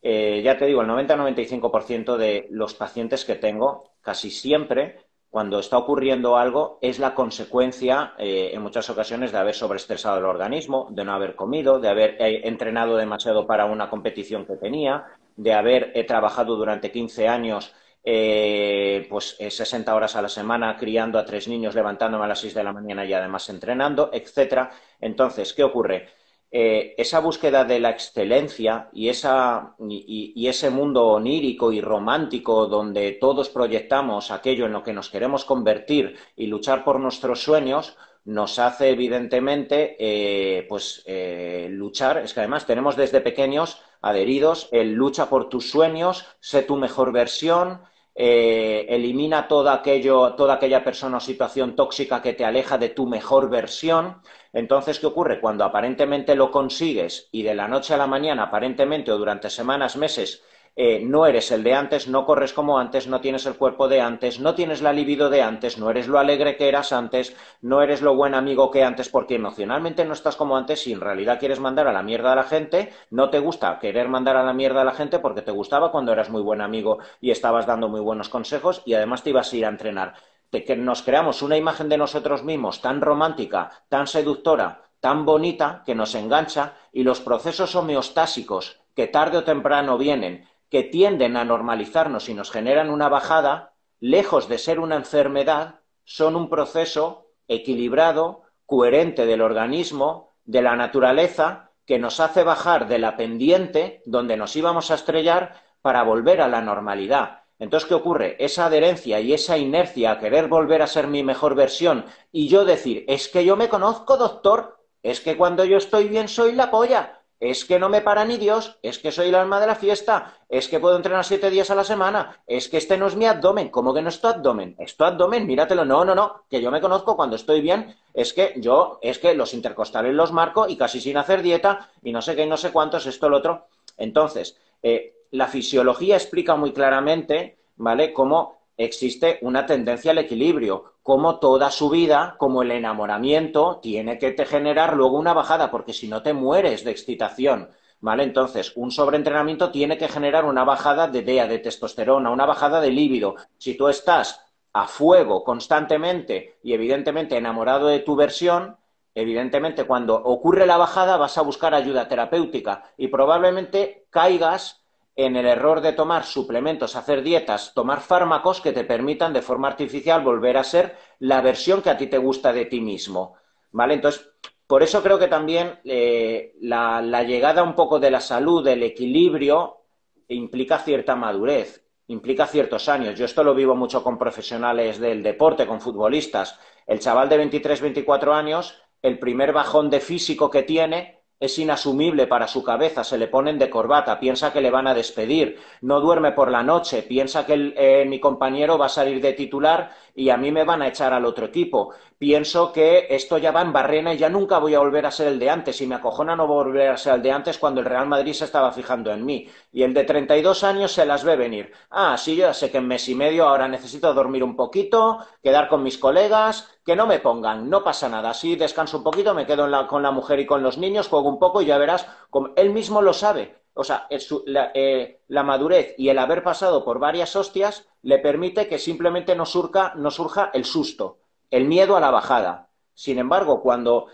ya te digo, el 90-95% de los pacientes que tengo, casi siempre, cuando está ocurriendo algo, es la consecuencia, en muchas ocasiones, de haber sobreestresado el organismo, de no haber comido, de haber entrenado demasiado para una competición que tenía, de haber trabajado durante 15 años 60 horas a la semana criando a 3 niños, levantándome a las 6 de la mañana y además entrenando, etcétera. Entonces, ¿qué ocurre? Esa búsqueda de la excelencia y ese mundo onírico y romántico donde todos proyectamos aquello en lo que nos queremos convertir y luchar por nuestros sueños, nos hace evidentemente luchar. Es que además tenemos desde pequeños adheridos el lucha por tus sueños, sé tu mejor versión, elimina toda aquella persona o situación tóxica que te aleja de tu mejor versión. Entonces, ¿qué ocurre? Cuando aparentemente lo consigues y de la noche a la mañana, aparentemente o durante semanas, meses, no eres el de antes, no corres como antes, no tienes el cuerpo de antes, no tienes la libido de antes, no eres lo alegre que eras antes, no eres lo buen amigo que antes, porque emocionalmente no estás como antes y en realidad quieres mandar a la mierda a la gente, no te gusta querer mandar a la mierda a la gente porque te gustaba cuando eras muy buen amigo y estabas dando muy buenos consejos y además te ibas a ir a entrenar. Que nos creamos una imagen de nosotros mismos tan romántica, tan seductora, tan bonita, que nos engancha, y los procesos homeostásicos que tarde o temprano vienen, que tienden a normalizarnos y nos generan una bajada, lejos de ser una enfermedad, son un proceso equilibrado, coherente del organismo, de la naturaleza, que nos hace bajar de la pendiente donde nos íbamos a estrellar para volver a la normalidad. Entonces, ¿qué ocurre? Esa adherencia y esa inercia a querer volver a ser mi mejor versión y yo decir, es que yo me conozco, doctor, es que cuando yo estoy bien soy la polla, es que no me para ni Dios, es que soy el alma de la fiesta, es que puedo entrenar 7 días a la semana, es que este no es mi abdomen. ¿Cómo que no es tu abdomen? Es tu abdomen, míratelo. No, no, no, que yo me conozco cuando estoy bien, es que los intercostales los marco y casi sin hacer dieta y no sé qué, y no sé cuántos, esto, lo otro. Entonces, la fisiología explica muy claramente, ¿vale?, cómo existe una tendencia al equilibrio, cómo toda su vida, como el enamoramiento, tiene que te generar luego una bajada, porque si no te mueres de excitación, ¿vale? Entonces, un sobreentrenamiento tiene que generar una bajada de DEA, de testosterona, una bajada de líbido. Si tú estás a fuego constantemente y evidentemente enamorado de tu versión, evidentemente cuando ocurre la bajada vas a buscar ayuda terapéutica y probablemente caigas en el error de tomar suplementos, hacer dietas, tomar fármacos que te permitan de forma artificial volver a ser la versión que a ti te gusta de ti mismo, ¿vale? Entonces, por eso creo que también la llegada un poco de la salud, del equilibrio, implica cierta madurez, implica ciertos años. Yo esto lo vivo mucho con profesionales del deporte, con futbolistas. El chaval de 23, 24 años, el primer bajón de físico que tiene es inasumible para su cabeza, se le ponen de corbata, piensa que le van a despedir, no duerme por la noche, piensa que mi compañero va a salir de titular y a mí me van a echar al otro equipo, pienso que esto ya va en barrena y ya nunca voy a volver a ser el de antes, y me acojona no volver a ser el de antes cuando el Real Madrid se estaba fijando en mí. Y el de 32 años se las ve venir. Ah, sí, yo ya sé que en mes y medio ahora necesito dormir un poquito, quedar con mis colegas, que no me pongan, no pasa nada. Así descanso un poquito, me quedo con la mujer y con los niños, juego un poco y ya verás, como él mismo lo sabe. O sea, la madurez y el haber pasado por varias hostias le permite que simplemente no surja el susto, el miedo a la bajada. Sin embargo, cuando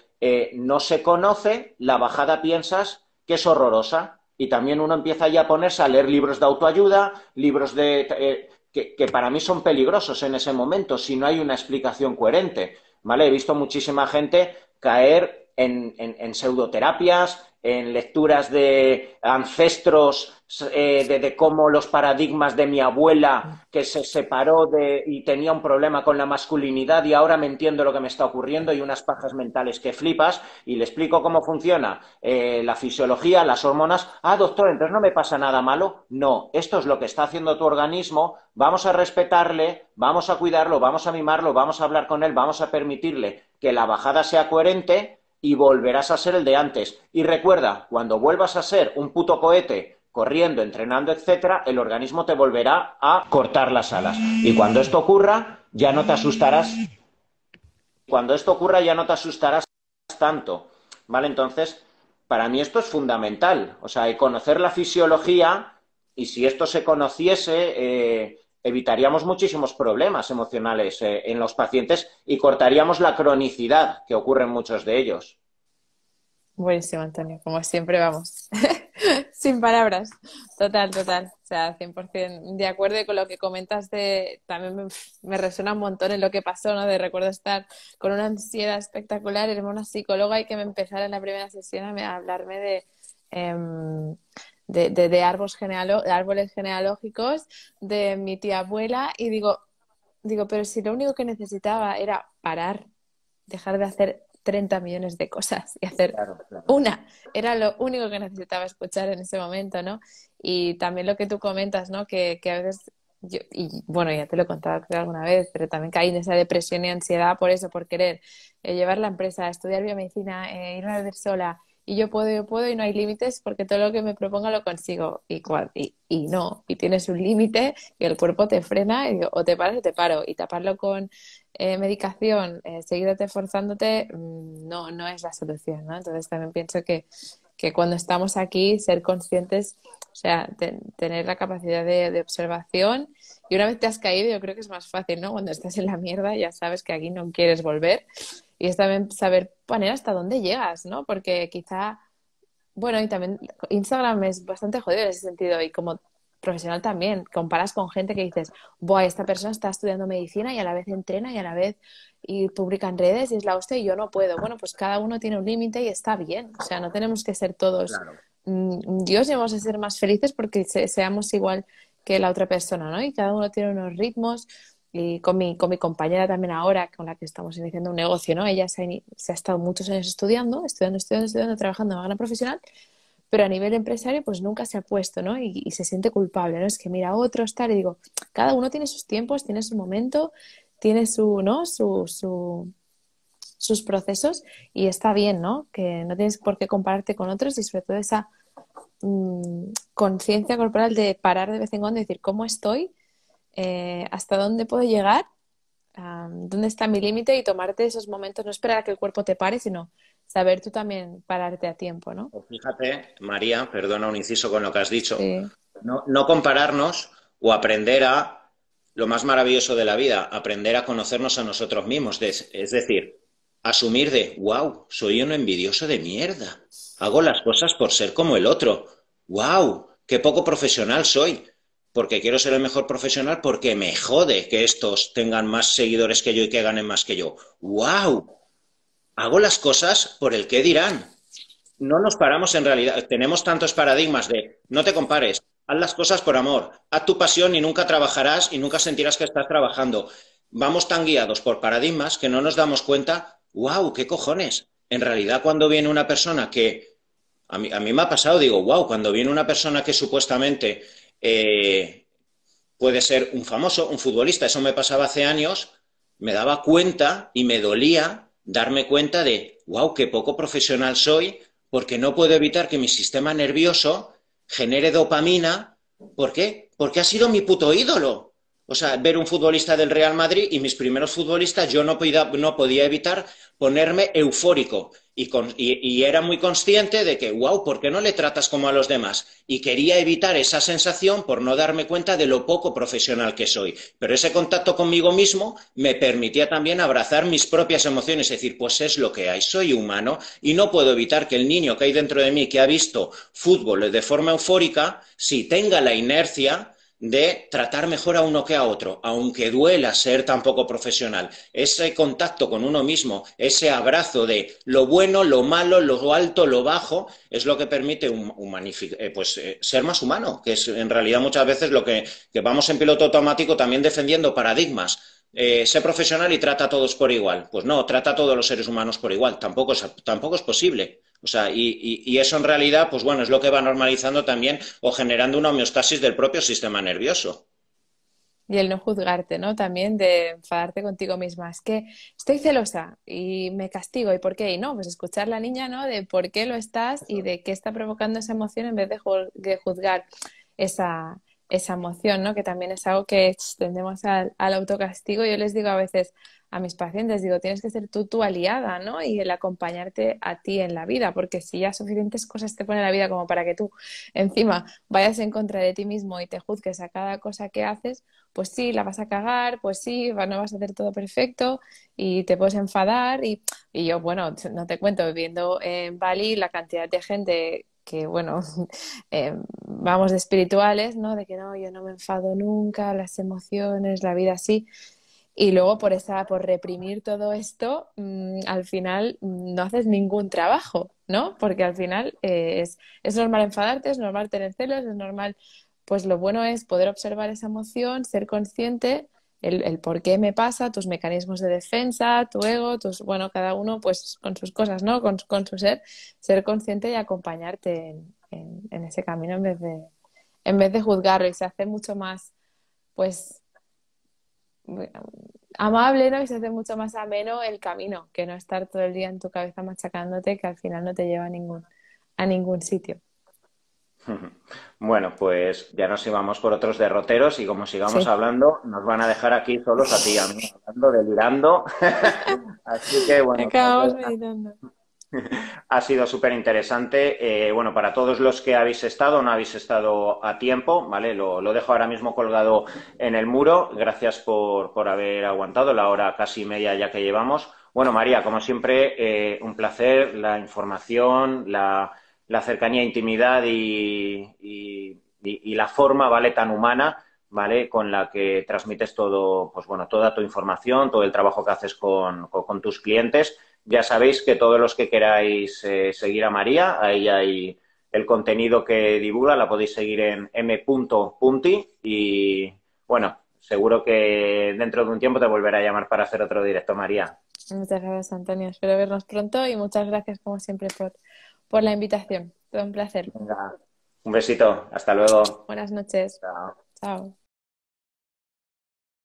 no se conoce, la bajada piensas que es horrorosa y también uno empieza ya a ponerse a leer libros de autoayuda, libros que para mí son peligrosos en ese momento si no hay una explicación coherente, ¿vale? He visto muchísima gente caer en pseudoterapias, en lecturas de ancestros, de cómo los paradigmas de mi abuela que se separó y tenía un problema con la masculinidad y ahora me entiendo lo que me está ocurriendo, y unas pajas mentales que flipas, y le explico cómo funciona la fisiología, las hormonas. Ah, doctor, entonces no me pasa nada malo. No, esto es lo que está haciendo tu organismo, vamos a respetarle, vamos a cuidarlo, vamos a mimarlo, vamos a hablar con él, vamos a permitirle que la bajada sea coherente y volverás a ser el de antes. Y recuerda, cuando vuelvas a ser un puto cohete corriendo, entrenando, etcétera, el organismo te volverá a cortar las alas. Y cuando esto ocurra, ya no te asustarás. Cuando esto ocurra, ya no te asustarás tanto, ¿vale? Entonces, para mí esto es fundamental. O sea, conocer la fisiología, y si esto se conociese, evitaríamos muchísimos problemas emocionales en los pacientes y cortaríamos la cronicidad que ocurre en muchos de ellos. Buenísimo, Antonio. Como siempre, vamos. Sin palabras. Total, total. O sea, 100% de acuerdo, y con lo que comentas también me resuena un montón en lo que pasó, ¿no? De recuerdo estar con una ansiedad espectacular, irme a una psicóloga y que me empezara en la primera sesión a hablarme em, de árboles genealógicos de mi tía abuela, y digo, pero si lo único que necesitaba era parar, dejar de hacer 30 millones de cosas y hacer Claro, claro. una, era lo único que necesitaba escuchar en ese momento, ¿no? Y también lo que tú comentas, ¿no? Que a veces, y bueno, ya te lo he contado creo alguna vez, pero también caí en esa depresión y ansiedad por eso, por querer llevar la empresa, estudiar biomedicina, irme a vivir sola. Y yo puedo y no hay límites porque todo lo que me proponga lo consigo. Y no, y tienes un límite y el cuerpo te frena, y o te paras o te paro. Y taparlo con medicación, seguirte forzándote, no es la solución, ¿no? Entonces también pienso que cuando estamos aquí, ser conscientes, o sea, tener la capacidad de observación, y una vez te has caído, yo creo que es más fácil, ¿no? Cuando estás en la mierda, ya sabes que aquí no quieres volver, y es también saber poner hasta dónde llegas, ¿no? Porque quizá, bueno, y también Instagram es bastante jodido en ese sentido, y como profesional también, comparas con gente que dices, buah, esta persona está estudiando medicina y a la vez entrena y a la vez y publica en redes y es la hostia y yo no puedo. Bueno, pues cada uno tiene un límite y está bien. O sea, no tenemos que ser todos Claro. Dios, y vamos a ser más felices porque seamos igual que la otra persona, ¿no? Y cada uno tiene unos ritmos. Y con mi compañera también ahora, con la que estamos iniciando un negocio, ¿no? Ella se ha estado muchos años estudiando, trabajando de manera profesional, pero a nivel empresario pues nunca se ha puesto, ¿no? Y se siente culpable, ¿no? Es que mira otros tal, y digo, cada uno tiene sus tiempos, tiene su momento, tiene su, ¿no? Sus procesos y está bien, ¿no? Que no tienes por qué compararte con otros y sobre todo esa conciencia corporal de parar de vez en cuando y decir, ¿cómo estoy? ¿Hasta dónde puedo llegar? ¿Dónde está mi límite? Y tomarte esos momentos, no esperar a que el cuerpo te pare, sino saber tú también pararte a tiempo, ¿no? Pues fíjate, María, perdona un inciso con lo que has dicho, Sí, no compararnos o aprender a lo más maravilloso de la vida, aprender a conocernos a nosotros mismos, es decir, asumir de, wow, soy un envidioso de mierda, hago las cosas por ser como el otro, wow, qué poco profesional soy, porque quiero ser el mejor profesional porque me jode que estos tengan más seguidores que yo y que ganen más que yo, wow, hago las cosas por el qué dirán. No nos paramos en realidad, tenemos tantos paradigmas de no te compares, haz las cosas por amor, haz tu pasión y nunca trabajarás y nunca sentirás que estás trabajando. Vamos tan guiados por paradigmas que no nos damos cuenta, wow, qué cojones. En realidad cuando viene una persona que, a mí me ha pasado, digo, wow, cuando viene una persona que supuestamente puede ser un famoso, un futbolista, eso me pasaba hace años, me daba cuenta y me dolía darme cuenta de, wow, qué poco profesional soy, porque no puedo evitar que mi sistema nervioso genere dopamina. ¿Por qué? Porque ha sido mi puto ídolo. O sea, ver un futbolista del Real Madrid y mis primeros futbolistas, yo no podía evitar ponerme eufórico y era muy consciente de que, wow, ¿por qué no le tratas como a los demás? Y quería evitar esa sensación por no darme cuenta de lo poco profesional que soy. Pero ese contacto conmigo mismo me permitía también abrazar mis propias emociones, es decir, pues es lo que hay, soy humano y no puedo evitar que el niño que hay dentro de mí que ha visto fútbol de forma eufórica, si tenga la inercia de tratar mejor a uno que a otro, aunque duela ser tan poco profesional. Ese contacto con uno mismo, ese abrazo de lo bueno, lo malo, lo alto, lo bajo, es lo que permite ser más humano, que es en realidad muchas veces lo que vamos en piloto automático también defendiendo paradigmas. Sé profesional y trata a todos por igual. Pues no, trata a todos los seres humanos por igual. Tampoco es posible. O sea, y eso en realidad, pues bueno, es lo que va normalizando también o generando una homeostasis del propio sistema nervioso. y el no juzgarte, ¿no? También de enfadarte contigo misma. Es que estoy celosa y me castigo. ¿Y por qué? Y no, pues escuchar a la niña, ¿no? De por qué lo estás y de qué está provocando esa emoción en vez de juzgar esa, esa emoción, ¿no? Que también es algo que tendemos al autocastigo. Yo les digo a veces a mis pacientes, digo, tienes que ser tú tu aliada, ¿no? Y el acompañarte a ti en la vida, porque si ya suficientes cosas te pone la vida como para que tú encima vayas en contra de ti mismo y te juzgues a cada cosa que haces, pues sí, la vas a cagar, pues sí, no vas a hacer todo perfecto y te puedes enfadar. Y yo, bueno, no te cuento, viviendo en Bali, la cantidad de gente que, bueno, vamos de espirituales, ¿no? De que no, yo no me enfado nunca, las emociones, la vida así. Y luego por reprimir todo esto, al final no haces ningún trabajo, ¿no? Porque al final es normal enfadarte, es normal tener celos, es normal. Pues lo bueno es poder observar esa emoción, ser consciente, el por qué me pasa, tus mecanismos de defensa, tu ego, bueno, cada uno pues con sus cosas, ¿no? Con su ser consciente y acompañarte en ese camino en vez de juzgarlo y se hace mucho más, pues amable, ¿no? Y se hace mucho más ameno el camino, que no estar todo el día en tu cabeza machacándote, que al final no te lleva a ningún sitio. Bueno, pues ya nos íbamos por otros derroteros y como sigamos Sí, hablando, nos van a dejar aquí solos a ti y a mí, hablando, delirando. Así que bueno, creo acabamos que meditando. ha sido súper interesante. Bueno, para todos los que habéis estado, no habéis estado a tiempo, ¿vale? Lo dejo ahora mismo colgado en el muro. Gracias por haber aguantado la hora casi media ya que llevamos. Bueno, María, como siempre, un placer, la información, la cercanía, intimidad y la forma, ¿vale? Tan humana, ¿vale? Con la que transmites todo, pues bueno, toda tu información, todo el trabajo que haces con tus clientes. Ya sabéis que todos los que queráis seguir a María, ahí hay el contenido que divulga, la podéis seguir en m.punti y bueno, seguro que dentro de un tiempo te volveré a llamar para hacer otro directo, María. Muchas gracias, Antonio. Espero vernos pronto y muchas gracias, como siempre, por la invitación. Todo un placer. Venga, un besito, hasta luego. Buenas noches. Chao. Chao.